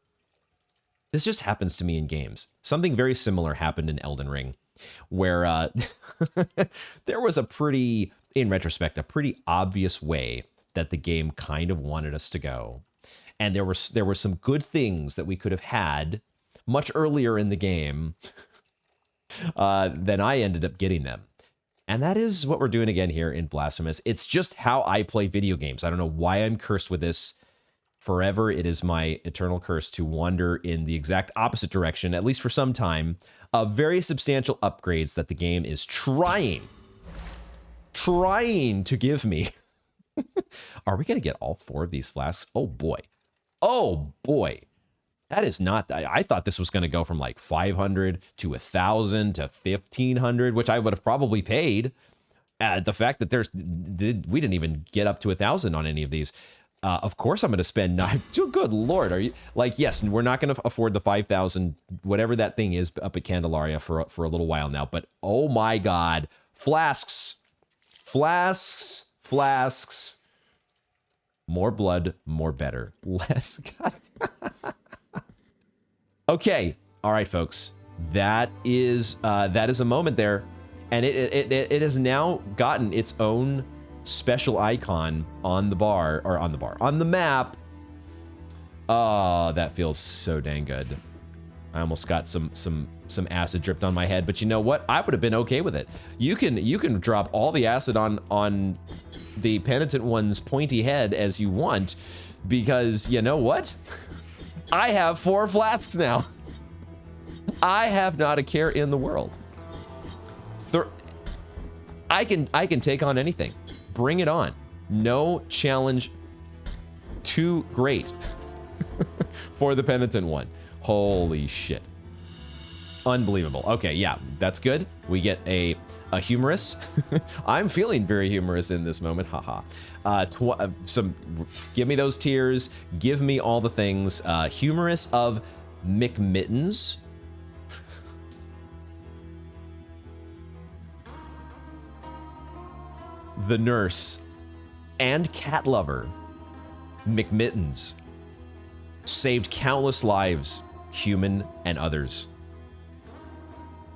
This just happens to me in games. Something very similar happened in Elden Ring, where there was in retrospect, a pretty obvious way that the game kind of wanted us to go. And there were some good things that we could have had much earlier in the game than I ended up getting them. And that is what we're doing again here in Blasphemous. It's just how I play video games. I don't know why I'm cursed with this forever. It is my eternal curse to wander in the exact opposite direction, at least for some time, of very substantial upgrades that the game is trying to give me. Are we going to get all 4 of these flasks? Oh boy. Oh boy. That is not, I thought this was going to go from like 500 to 1,000 to 1,500, which I would have probably paid. The fact that we didn't even get up to 1,000 on any of these. Of course I'm going to spend, good Lord, are you, like, yes, we're not going to afford the 5,000, whatever that thing is up at Candelaria for a little while now, but oh my God, flasks, more blood, more better. Let's go. Okay, all right, folks. That is a moment there, and it has now gotten its own special icon on the map. Oh, that feels so dang good. I almost got some acid dripped on my head, but you know what? I would have been okay with it. You can drop all the acid on the penitent one's pointy head as you want, because you know what? I have 4 flasks now. I have not a care in the world. I can take on anything. Bring it on. No challenge too great for the penitent one. Holy shit. Unbelievable. Okay, yeah, that's good. We get a humorous. I'm feeling very humorous in this moment. Haha. Give me those tears. Give me all the things. Humorous of McMittens. The nurse and cat lover, McMittens, saved countless lives, human and others.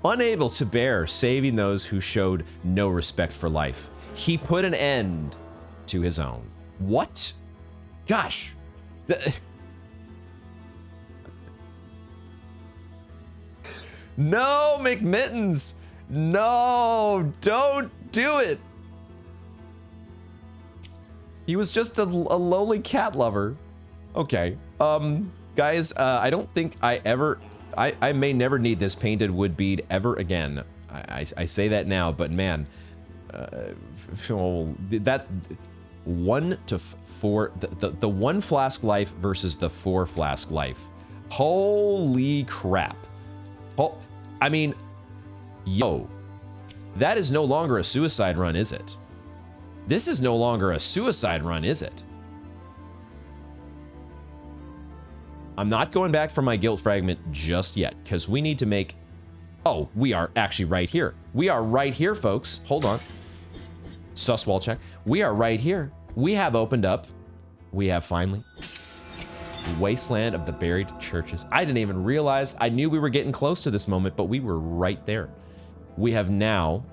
Unable to bear saving those who showed no respect for life, he put an end to his own. What? Gosh. No, McMittens. No, don't do it. He was just a lowly cat lover. Okay. Guys, I don't think I may never need this painted wood bead ever again. I say that now, but man, that 1 to 4, the 1 flask life versus the 4 flask life. Holy crap. I mean, yo, that is no longer a suicide run, is it? This is no longer a suicide run, is it? I'm not going back for my guilt fragment just yet, because we need to make... Oh, we are actually right here. We are right here, folks. Hold on. Sus wall check. We are right here. We have opened up. We have finally... Wasteland of the Buried Churches. I didn't even realize. I knew we were getting close to this moment, but we were right there. We have now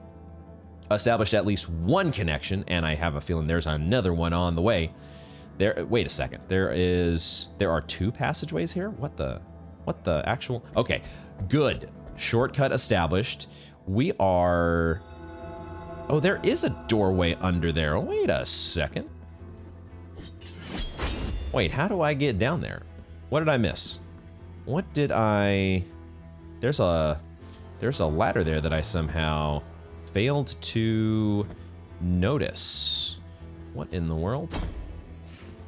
established at least 1 connection, and I have a feeling there's another one on the way. There, wait a second. There are 2 passageways here? What the actual? Okay, good. Shortcut established. We are... Oh, there is a doorway under there. Wait a second. Wait, how do I get down there? What did I miss? What did I... There's a ladder there that I somehow failed to notice. What in the world?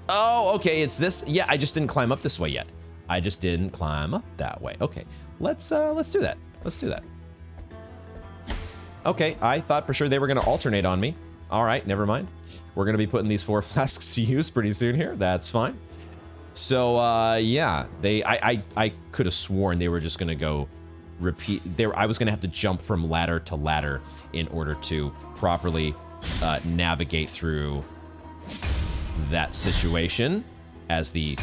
Oh, okay, it's this. Yeah, I just didn't climb up this way yet. I just didn't climb up that way. Okay, let's do that. Let's do that. Okay, I thought for sure they were gonna alternate on me. All right, never mind. We're gonna be putting these 4 flasks to use pretty soon here. That's fine. So, yeah, I could have sworn they were just gonna go repeat there. I was gonna have to jump from ladder to ladder in order to properly navigate through that situation, as the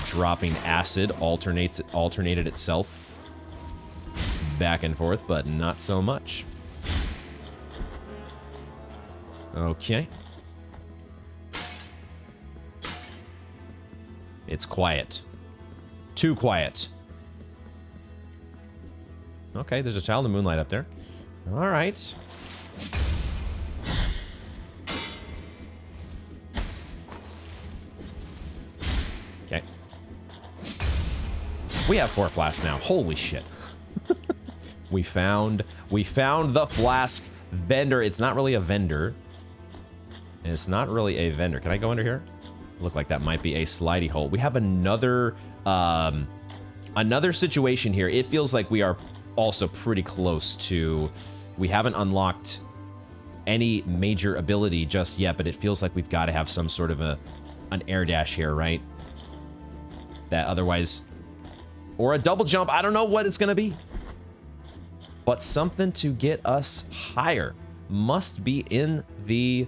dropping acid alternated itself back and forth, but not so much. It's quiet. Too quiet. Okay, there's a child of moonlight up there. All right. Okay. We have 4 flasks now. Holy shit. We found the flask vendor. It's not really a vendor. It's not really a vendor. Can I go under here? Look like that might be a slidey hole. We have another situation here. It feels like we are also pretty close to, we haven't unlocked any major ability just yet, but it feels like we've got to have some sort of an air dash here, right? That otherwise, or a double jump. I don't know what it's gonna be, but something to get us higher must be in the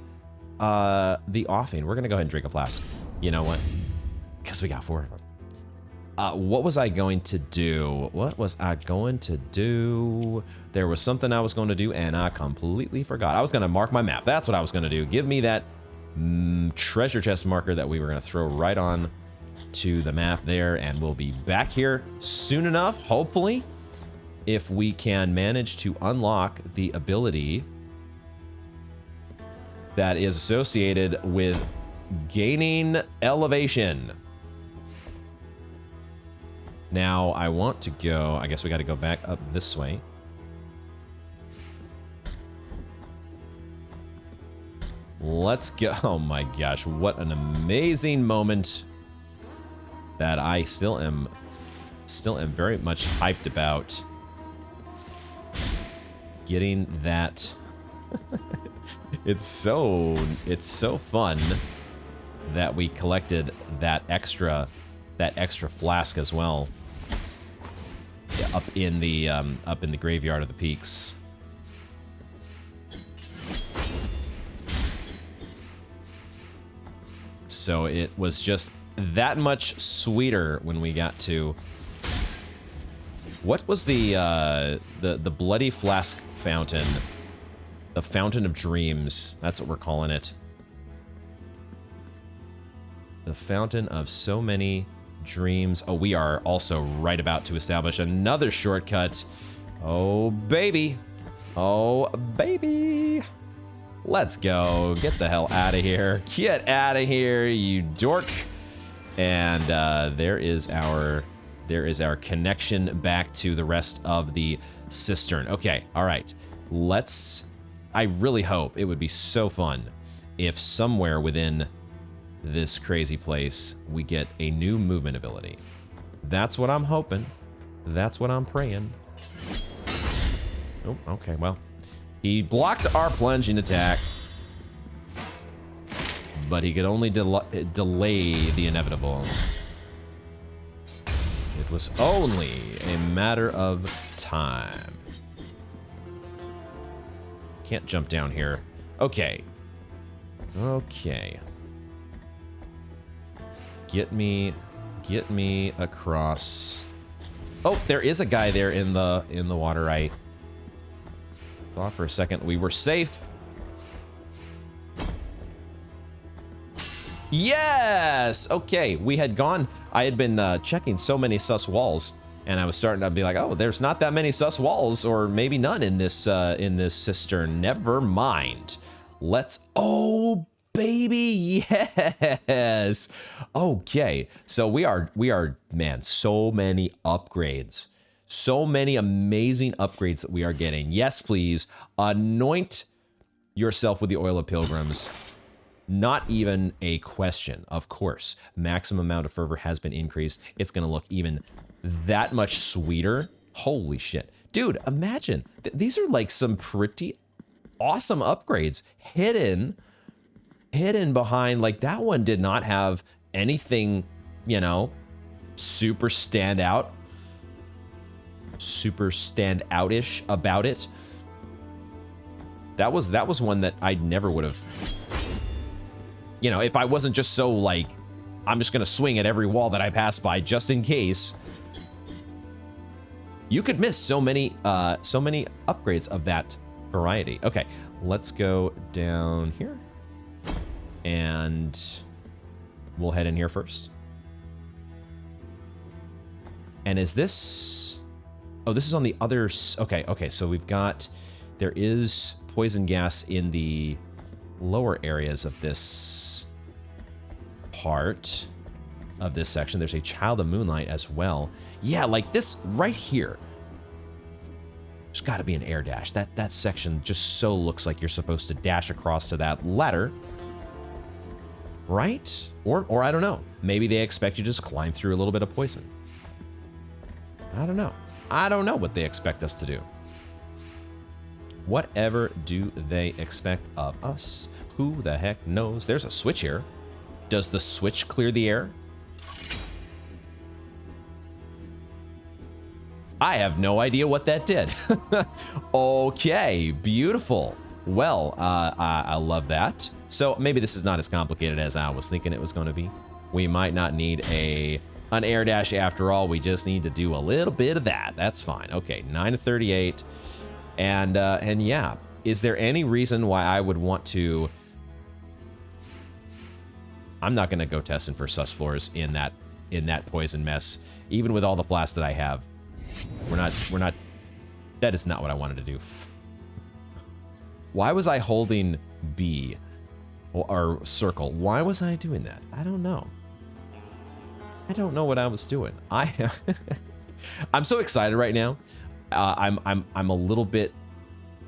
offing. We're gonna go ahead and drink a flask. You know what? Because we got 4 of them. What was I going to do? What was I going to do? There was something I was going to do, and I completely forgot. I was going to mark my map. That's what I was going to do. Give me that treasure chest marker that we were going to throw right on to the map there, and we'll be back here soon enough, hopefully, if we can manage to unlock the ability that is associated with gaining elevation. Now, I want to go, I guess we got to go back up this way. Let's go. Oh my gosh, what an amazing moment that I still am very much hyped about getting that. It's so fun that we collected that extra flask as well. Up in the graveyard of the peaks. So it was just that much sweeter when we got to, what was the bloody flask fountain? The Fountain of Dreams. That's what we're calling it. The Fountain of so many dreams. Oh, we are also right about to establish another shortcut. Oh, baby. Oh, baby. Let's go. Get the hell out of here. Get out of here, you dork. And there is our connection back to the rest of the cistern. Okay, all right. I really hope it would be so fun if somewhere within this crazy place we get a new movement ability. That's what I'm hoping. That's what I'm praying. Oh, okay, well. He blocked our plunging attack, but he could only delay the inevitable. It was only a matter of time. Can't jump down here. Okay. Okay. Get me across. Oh, there is a guy there in the water. I thought for a second we were safe. Yes! Okay, we had gone. I had been checking so many sus walls, and I was starting to be like, oh, there's not that many sus walls, or maybe none in this cistern. Never mind. Let's. Oh, baby, yes. Okay, so we are, man, so many upgrades. So many amazing upgrades that we are getting. Yes, please, anoint yourself with the oil of pilgrims. Not even a question, of course. Maximum amount of fervor has been increased. It's going to look even that much sweeter. Holy shit. Dude, imagine. These are like some pretty awesome upgrades hidden behind. Like, that one did not have anything, you know, super stand out-ish about it. That was one that I never would have, you know, if I wasn't just so like, I'm just gonna swing at every wall that I pass by just in case. You could miss so many upgrades of that variety. Okay, let's go down here, and we'll head in here first. And is this... Oh, this is on the other... Okay, so we've got... There is poison gas in the lower areas of this part of this section. There's a Child of Moonlight as well. Yeah, like this right here. There's got to be an air dash. That section just so looks like you're supposed to dash across to that ladder. Right? Or I don't know. Maybe they expect you to just climb through a little bit of poison. I don't know. I don't know what they expect us to do. Whatever do they expect of us? Who the heck knows? There's a switch here. Does the switch clear the air? I have no idea what that did. Okay, beautiful. Well, I love that. So maybe this is not as complicated as I was thinking it was going to be. We might not need an air dash after all. We just need to do a little bit of that. That's fine. Okay, 9 to 38. And yeah, is there any reason why I would want to... I'm not going to go testing for sus floors in that poison mess, even with all the flasks that I have. We're not, that is not what I wanted to do. Why was I holding B or circle? Why was I doing that? I don't know. I don't know what I was doing. I'm so excited right now. I'm a little bit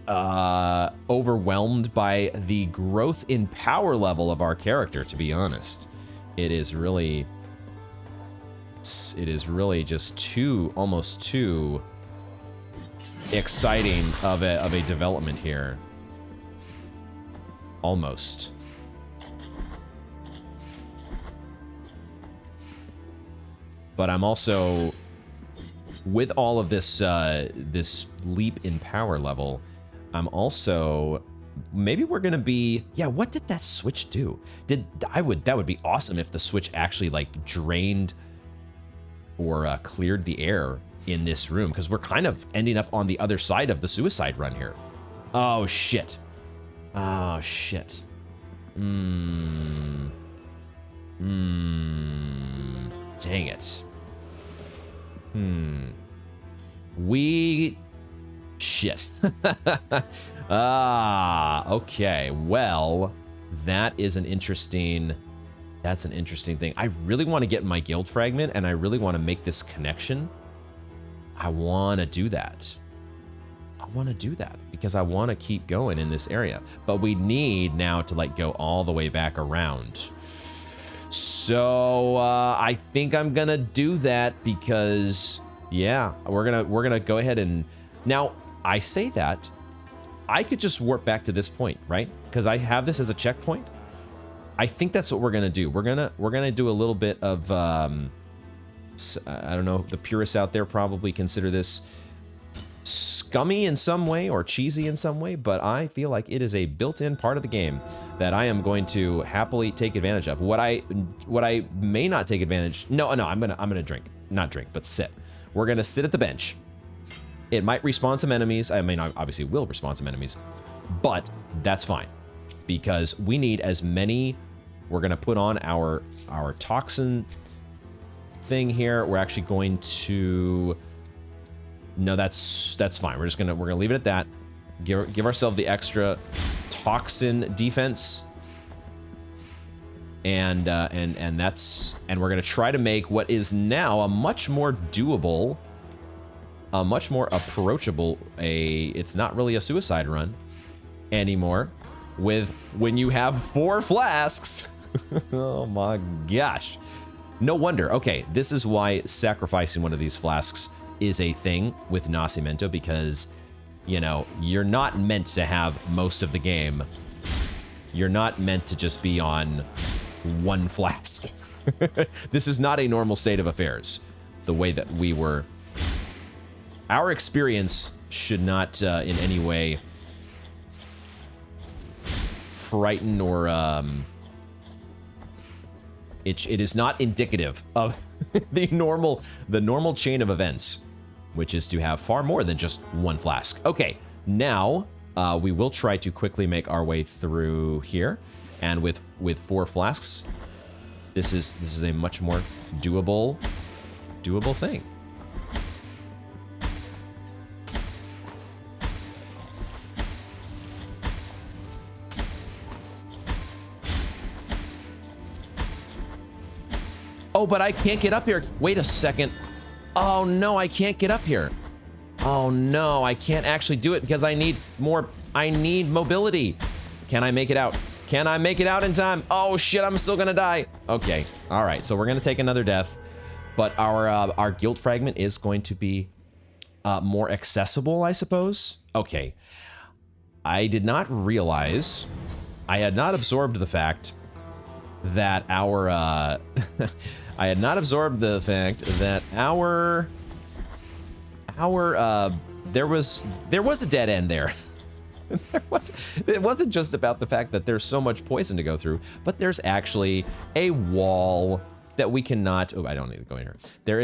overwhelmed by the growth in power level of our character, to be honest. It is really just almost too exciting of a development here. Almost. But I'm also, with all of this this leap in power level, I'm also, maybe we're gonna be, yeah, what did that switch do? That would be awesome if the switch actually like drained or cleared the air in this room, because we're kind of ending up on the other side of the suicide run here. Oh shit. Oh shit. Dang it. Shit. Okay. Well, that's an interesting thing. I really want to get my guild fragment, and I really want to make this connection. I want to do that. Because I want to keep going in this area. But we need now to like go all the way back around. So I think I'm gonna do that because, yeah, we're gonna go ahead and, now I say that I could just warp back to this point, right? Because I have this as a checkpoint. I think that's what we're gonna do. We're gonna do a little bit of I don't know, the purists out there probably consider this scummy in some way or cheesy in some way, but I feel like it is a built-in part of the game that I am going to happily take advantage of. What I may not take advantage, no, I'm gonna drink, not drink, but sit. We're gonna sit at the bench. It might respawn some enemies. I mean, obviously will respawn some enemies, but that's fine because we need as many. We're gonna put on our toxin thing here. We're actually going to. No, that's fine. We're gonna leave it at that. Give ourselves the extra toxin defense, and we're gonna try to make what is now a much more doable, a much more approachable. It's not really a suicide run anymore. When you have 4 flasks. Oh my gosh! No wonder. Okay, this is why sacrificing one of these flasks is a thing with Nascimento, because, you know, you're not meant to have most of the game. You're not meant to just be on 1 flask. This is not a normal state of affairs. The way that we were... Our experience should not in any way frighten or... It is not indicative of the normal chain of events, which is to have far more than just 1 flask. Okay, now we will try to quickly make our way through here, and with 4 flasks, this is a much more doable thing. Oh, but I can't get up here. Wait a second. Oh no, I can't get up here. Oh no, I can't actually do it because I need mobility. Can I make it out? Can I make it out in time? Oh shit, I'm still gonna die. Okay, all right, so we're gonna take another death, but our guilt fragment is going to be more accessible, I suppose. Okay, I did not realize, I had not absorbed the fact that our, I had not absorbed the fact that there was a dead end there. It wasn't just about the fact that there's so much poison to go through, but there's actually a wall that we cannot, oh, I don't need to go in here. There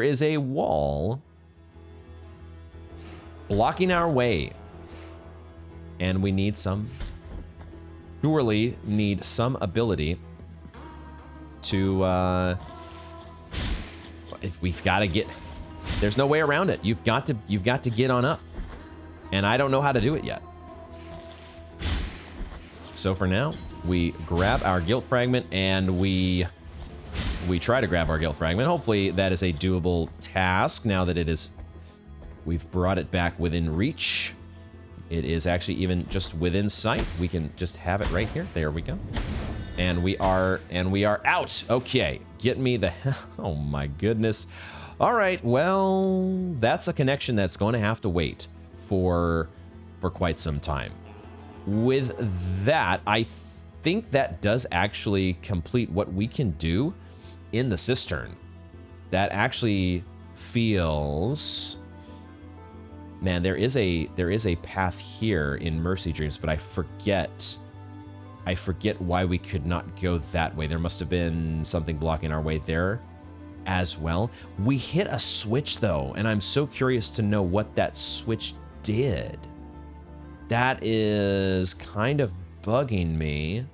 is a wall blocking our way, and we need surely need some ability to, if we've got to get, there's no way around it. You've got to get on up. And I don't know how to do it yet. So for now, we grab our guilt fragment and we try to grab our guilt fragment. Hopefully that is a doable task now that we've brought it back within reach. It is actually even just within sight. We can just have it right here. There we go. And we are out. Okay, get me the hell. Oh my goodness. All right, well, that's a connection that's going to have to wait for quite some time. With that, I think that does actually complete what we can do in the cistern. That actually feels, man, there is a path here in Mercy Dreams, but I forget why we could not go that way. There must have been something blocking our way there as well. We hit a switch though, and I'm so curious to know what that switch did. That is kind of bugging me.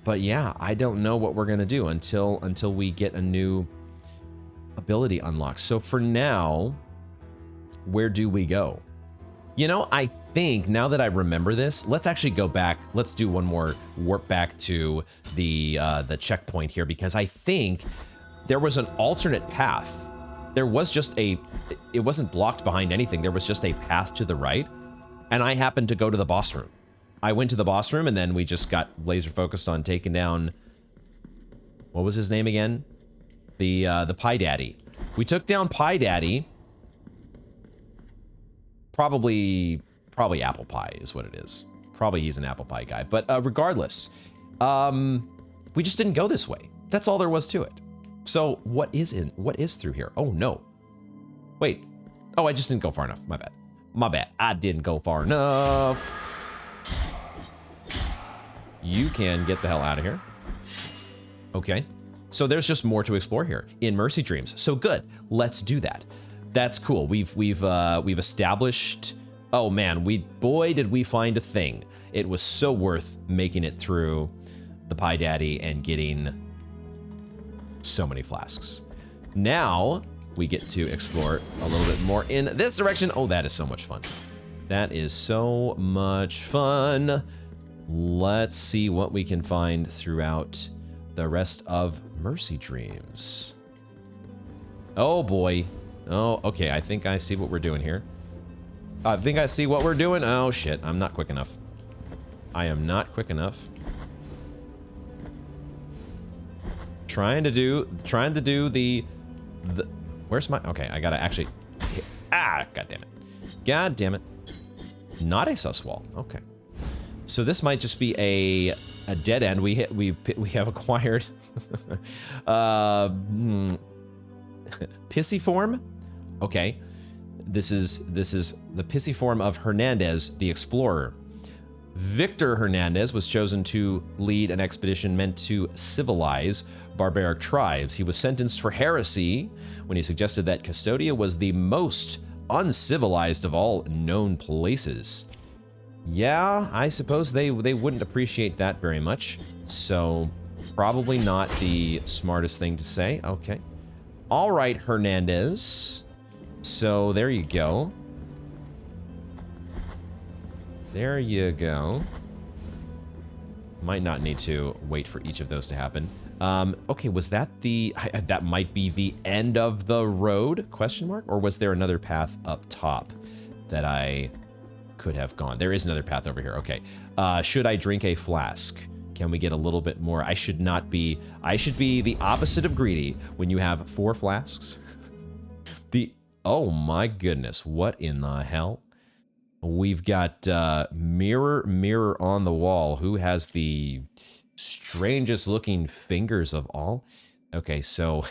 But yeah, I don't know what we're gonna do until we get a new ability unlocked. So for now, where do we go? You know, I think now that I remember this, let's actually go back. Let's do one more warp back to the checkpoint here, because I think there was an alternate path. There was just it wasn't blocked behind anything. There was just a path to the right, and I happened to go to the boss room. I went to the boss room, and then we just got laser focused on taking down, what was his name again? The Pie Daddy. We took down Pie Daddy. Probably apple pie is what it is. Probably he's an apple pie guy. But regardless, we just didn't go this way. That's all there was to it. So what is through here? Oh no. Wait. Oh, I just didn't go far enough. My bad. My bad. I didn't go far enough. You can get the hell out of here. Okay. So there's just more to explore here in Mercy Dreams. So good. Let's do that. That's cool. We've established. Oh man, boy did we find a thing. It was so worth making it through the Pie Daddy and getting so many flasks. Now we get to explore a little bit more in this direction. Oh, that is so much fun. That is so much fun. Let's see what we can find throughout the rest of Mercy Dreams. Oh boy. Oh, okay. I think I see what we're doing here. I think I see what we're doing. Oh shit, I'm not quick enough. I am not quick enough. Trying to do the where's my, okay, I gotta actually, god damn it. God damn it. Not a sus wall. Okay. So this might just be a dead end. We have acquired pissy form. Okay. This is the pissy form of Hernandez, the explorer. Victor Hernandez was chosen to lead an expedition meant to civilize barbaric tribes. He was sentenced for heresy when he suggested that Custodia was the most uncivilized of all known places. Yeah, I suppose they wouldn't appreciate that very much. So probably not the smartest thing to say. Okay. All right, Hernandez. So there you go. There you go. Might not need to wait for each of those to happen. Okay, was that that might be the end of the road, question mark? Or was there another path up top that I could have gone? There is another path over here, okay. Should I drink a flask? Can we get a little bit more? I should be the opposite of greedy when you have 4 flasks. Oh my goodness, what in the hell? We've got mirror on the wall. Who has the strangest looking fingers of all? Okay, so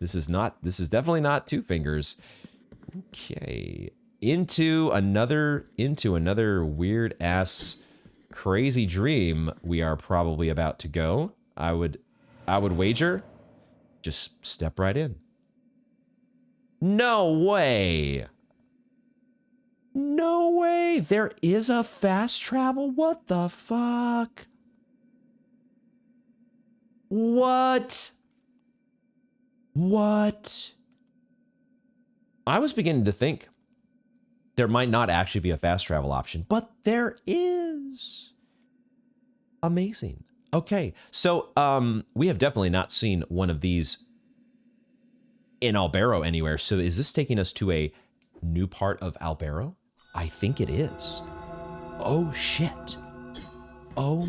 this is definitely not 2 fingers. Okay, into another weird ass crazy dream we are probably about to go. I would wager. Just step right in. No way. No way! There is a fast travel? What the fuck? What? What? I was beginning to think there might not actually be a fast travel option, but there is. Amazing. Okay, so we have definitely not seen one of these in Albero anywhere. So is this taking us to a new part of Albero? I think it is. Oh, shit. Oh,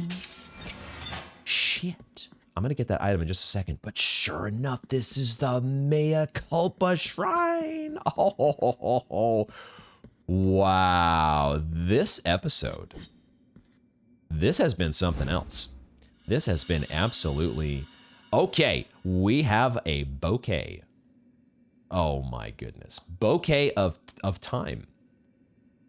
shit. I'm going to get that item in just a second, but sure enough, this is the Mea Culpa Shrine. Oh, wow. This episode, this has been something else. This has been absolutely... Okay, we have a bouquet. Oh, my goodness. Bouquet of time.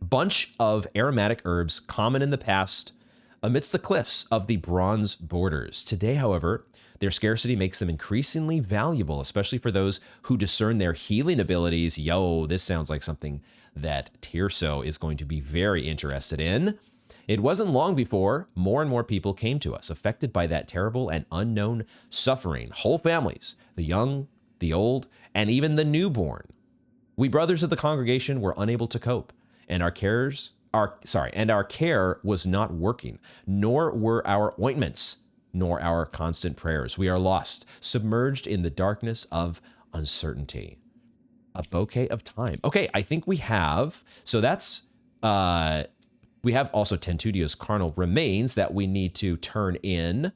Bunch of aromatic herbs common in the past amidst the cliffs of the bronze borders. Today, however, their scarcity makes them increasingly valuable, especially for those who discern their healing abilities. Yo, this sounds like something that Tirso is going to be very interested in. It wasn't long before more and more people came to us, affected by that terrible and unknown suffering. Whole families, the young, the old, and even the newborn. We brothers of the congregation were unable to cope, and our care was not working, nor were our ointments, nor our constant prayers. We are lost, submerged in the darkness of uncertainty. A bouquet of time. Okay, I think we have, so that's, we have also Tentudio's carnal remains that we need to turn in.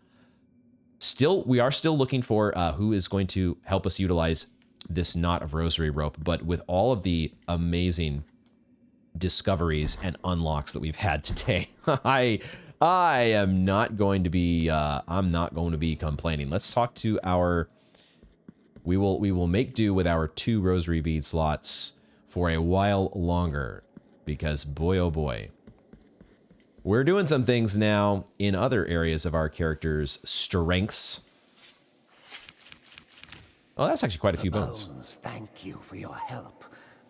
We are still looking for who is going to help us utilize this knot of rosary rope, but with all of the amazing discoveries and unlocks that we've had today, I am not going to be I'm not going to be complaining. Let's talk to our we will make do with our 2 rosary bead slots for a while longer, because boy oh boy, we're doing some things now in other areas of our character's strengths. Oh, that's actually quite a few bones. Thank you for your help,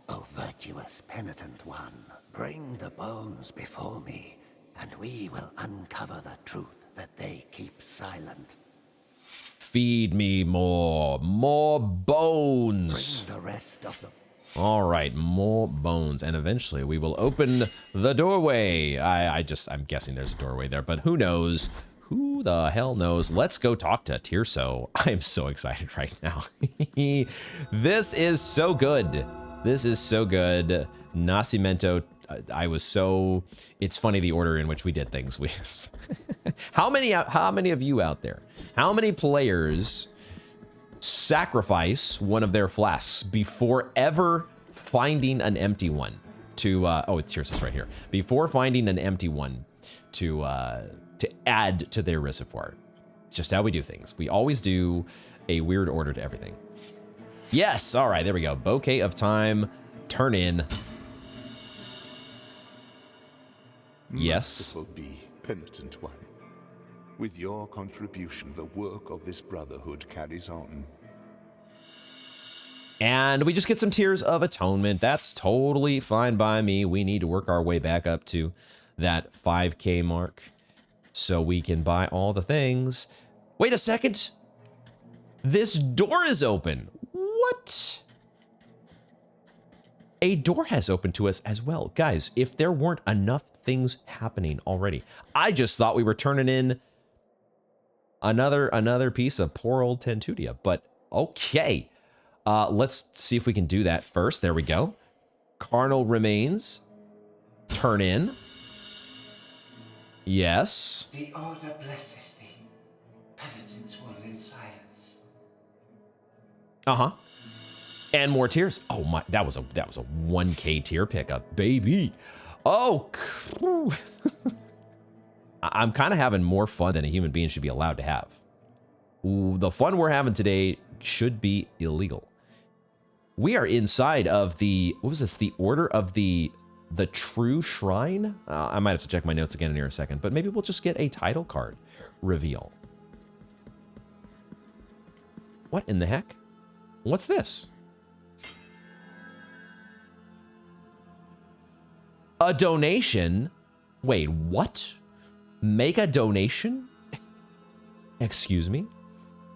O virtuous penitent one. Bring the bones before me, and we will uncover the truth that they keep silent. Feed me more bones. Bring the rest of them. All right, more bones, and eventually we will open the doorway. I'm guessing there's a doorway there, but who knows? Who the hell knows? Let's go talk to Tirso. I am so excited right now. This is so good. This is so good. Nacimiento, it's funny the order in which we did things. How many of you out there, how many players sacrifice one of their flasks before ever finding an empty one to, oh, Tirso's right here. Before finding an empty one to add to their reservoir? It's just how we do things. We always do a weird order to everything. Yes, all right, there we go. Bouquet of time, turn in. Yes. Merciful be, penitent one. With your contribution, the work of this brotherhood carries on. And we just get some tears of atonement. That's totally fine by me. We need to work our way back up to that 5K mark so we can buy all the things. Wait a second. This door is open. What? A door has opened to us as well. Guys, if there weren't enough things happening already. I just thought we were turning in another piece of poor old Ten Piedad, but okay. Let's see if we can do that first. There we go. Carnal remains. Turn in. Yes. The Order blesses thee. Penitents will in silence. Uh-huh. And more tears. Oh my, that was a 1K tier pickup, baby. Oh, I'm kind of having more fun than a human being should be allowed to have. Ooh, the fun we're having today should be illegal. We are inside of the, what was this? The Order of the True Shrine? I might have to check my notes again in here a second, but maybe we'll just get a title card reveal. What in the heck? What's this? A donation? Wait, what? Make a donation? Excuse me?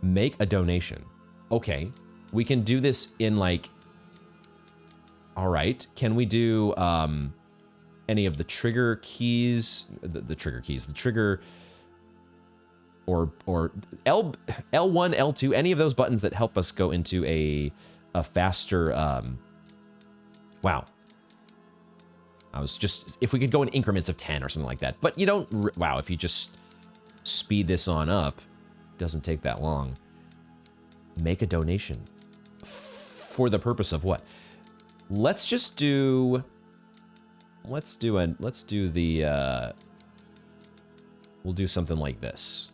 Make a donation. Okay. We can do this in like... Alright. Can we do any of the trigger keys? The trigger keys. The trigger... Or L1, L2, any of those buttons that help us go into a faster... Wow. I was just... If we could go in increments of 10 or something like that. But you don't... Wow, if you just speed this on up, it doesn't take that long. Make a donation. For the purpose of what? Let's just do... Let's do the... We'll do something like this.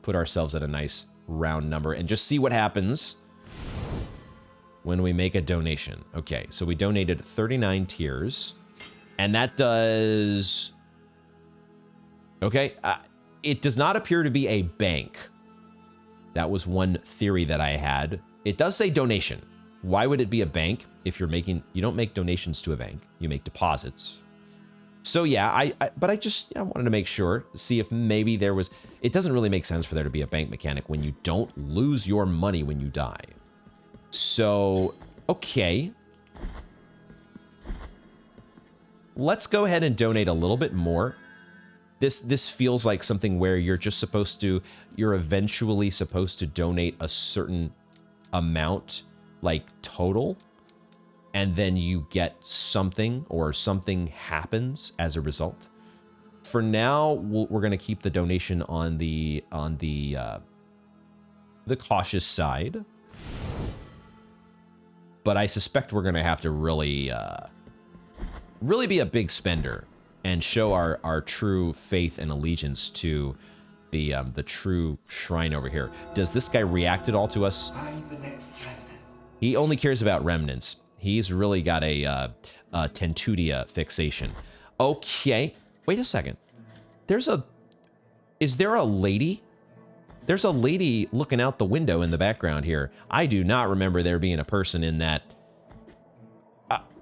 Put ourselves at a nice round number and just see what happens when we make a donation. Okay, so we donated 39 tiers. And that does... Okay, it does not appear to be a bank. That was one theory that I had. It does say donation. Why would it be a bank if you're making... You don't make donations to a bank. You make deposits. So yeah, I wanted to make sure, see if maybe there was... It doesn't really make sense for there to be a bank mechanic when you don't lose your money when you die. So, okay. Let's go ahead and donate a little bit more. This feels like something where you're just supposed to... You're eventually supposed to donate a certain amount, like total, and then you get something or something happens as a result. For now, we're going to keep the donation on the cautious side, but I suspect we're going to have to really be a big spender and show our true faith and allegiance to the true shrine over here. Does this guy react at all to us? He only cares about remnants. He's really got a Ten Piedad fixation. Okay, wait a second. Is there a lady? There's a lady looking out the window in the background here. I do not remember there being a person in that.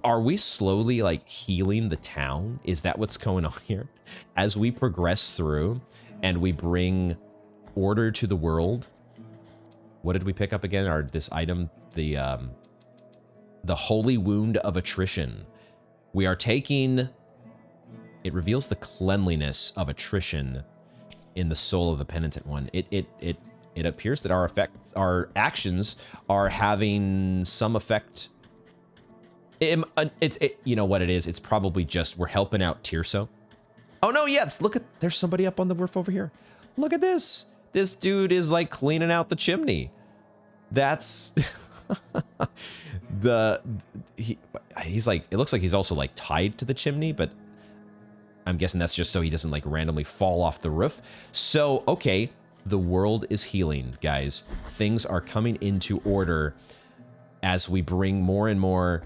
Are we slowly like healing the town? Is that what's going on here? As we progress through and we bring order to the world. What did we pick up again? This item, the Holy Wound of Attrition. We are taking... It reveals the cleanliness of attrition in the soul of the penitent one. It appears that our actions are having some effect. You know what it is? It's probably just we're helping out Tirso. Oh no, yes, look at... There's somebody up on the roof over here. Look at this. This dude is like cleaning out the chimney. That's... he's like, it looks like he's also like tied to the chimney, but I'm guessing that's just so he doesn't like randomly fall off the roof. So, okay, the world is healing, guys. Things are coming into order as we bring more and more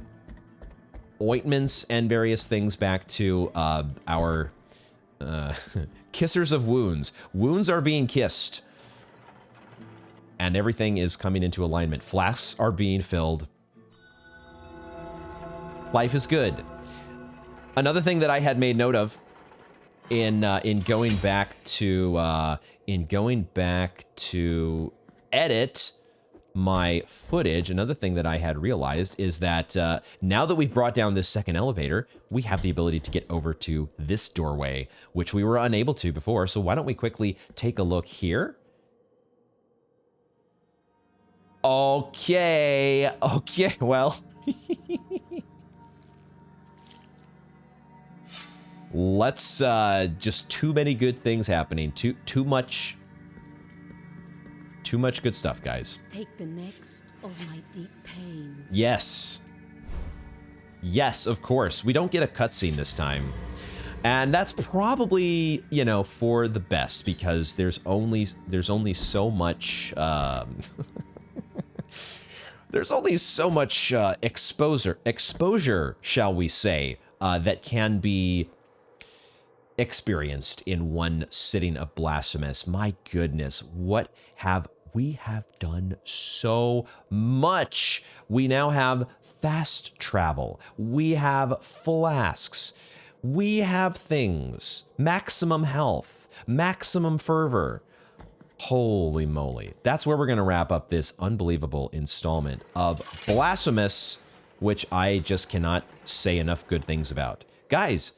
ointments and various things back to our kissers of wounds. Wounds are being kissed. And everything is coming into alignment. Flasks are being filled. Life is good. Another thing that I had made note of in going back to edit my footage, another thing that I had realized is that now that we've brought down this second elevator, we have the ability to get over to this doorway, which we were unable to before. So why don't we quickly take a look here? Okay, well. Let's, just too many good things happening. Too much good stuff, guys. Take the next of my deep pains. Yes. Yes, of course. We don't get a cutscene this time. And that's probably, you know, for the best, because there's only so much, there's only so much exposure, shall we say, that can be experienced in one sitting of Blasphemous. My goodness, we have done so much. We now have fast travel. We have flasks. We have things. Maximum health. Maximum fervor. Holy moly. That's where we're going to wrap up this unbelievable installment of Blasphemous, which I just cannot say enough good things about. Guys,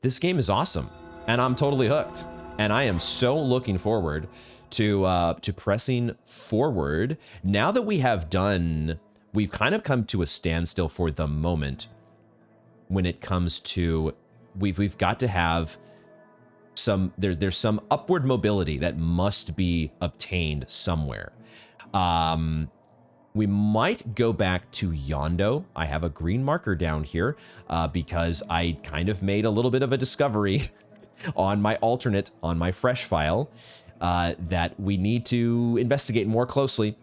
this game is awesome, and I'm totally hooked. And I am so looking forward to pressing forward. Now that we've kind of come to a standstill for the moment when it comes to, we've got to have there's some upward mobility that must be obtained somewhere. We might go back to Yondo. I have a green marker down here because I kind of made a little bit of a discovery on my fresh file that we need to investigate more closely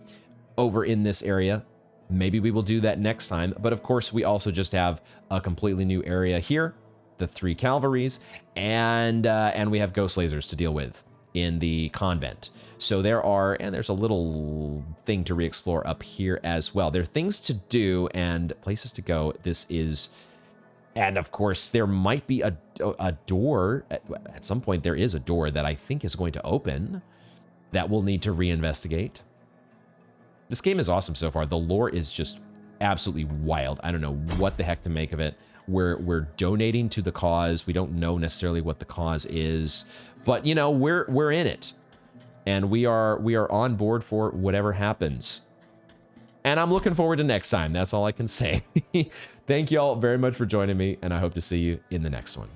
over in this area. Maybe we will do that next time. But of course, we also just have a completely new area here, the 3 Calvaries, and we have ghost lasers to deal with in the convent. So there's a little thing to re-explore up here as well. There are things to do and places to go. And of course, there might be a door. At some point, there is a door that I think is going to open that we'll need to reinvestigate. This game is awesome so far. The lore is just absolutely wild. I don't know what the heck to make of it. We're donating to the cause. We don't know necessarily what the cause is, but you know, we're in it, and we are on board for whatever happens. And I'm looking forward to next time. That's all I can say. Thank you all very much for joining me, and I hope to see you in the next one.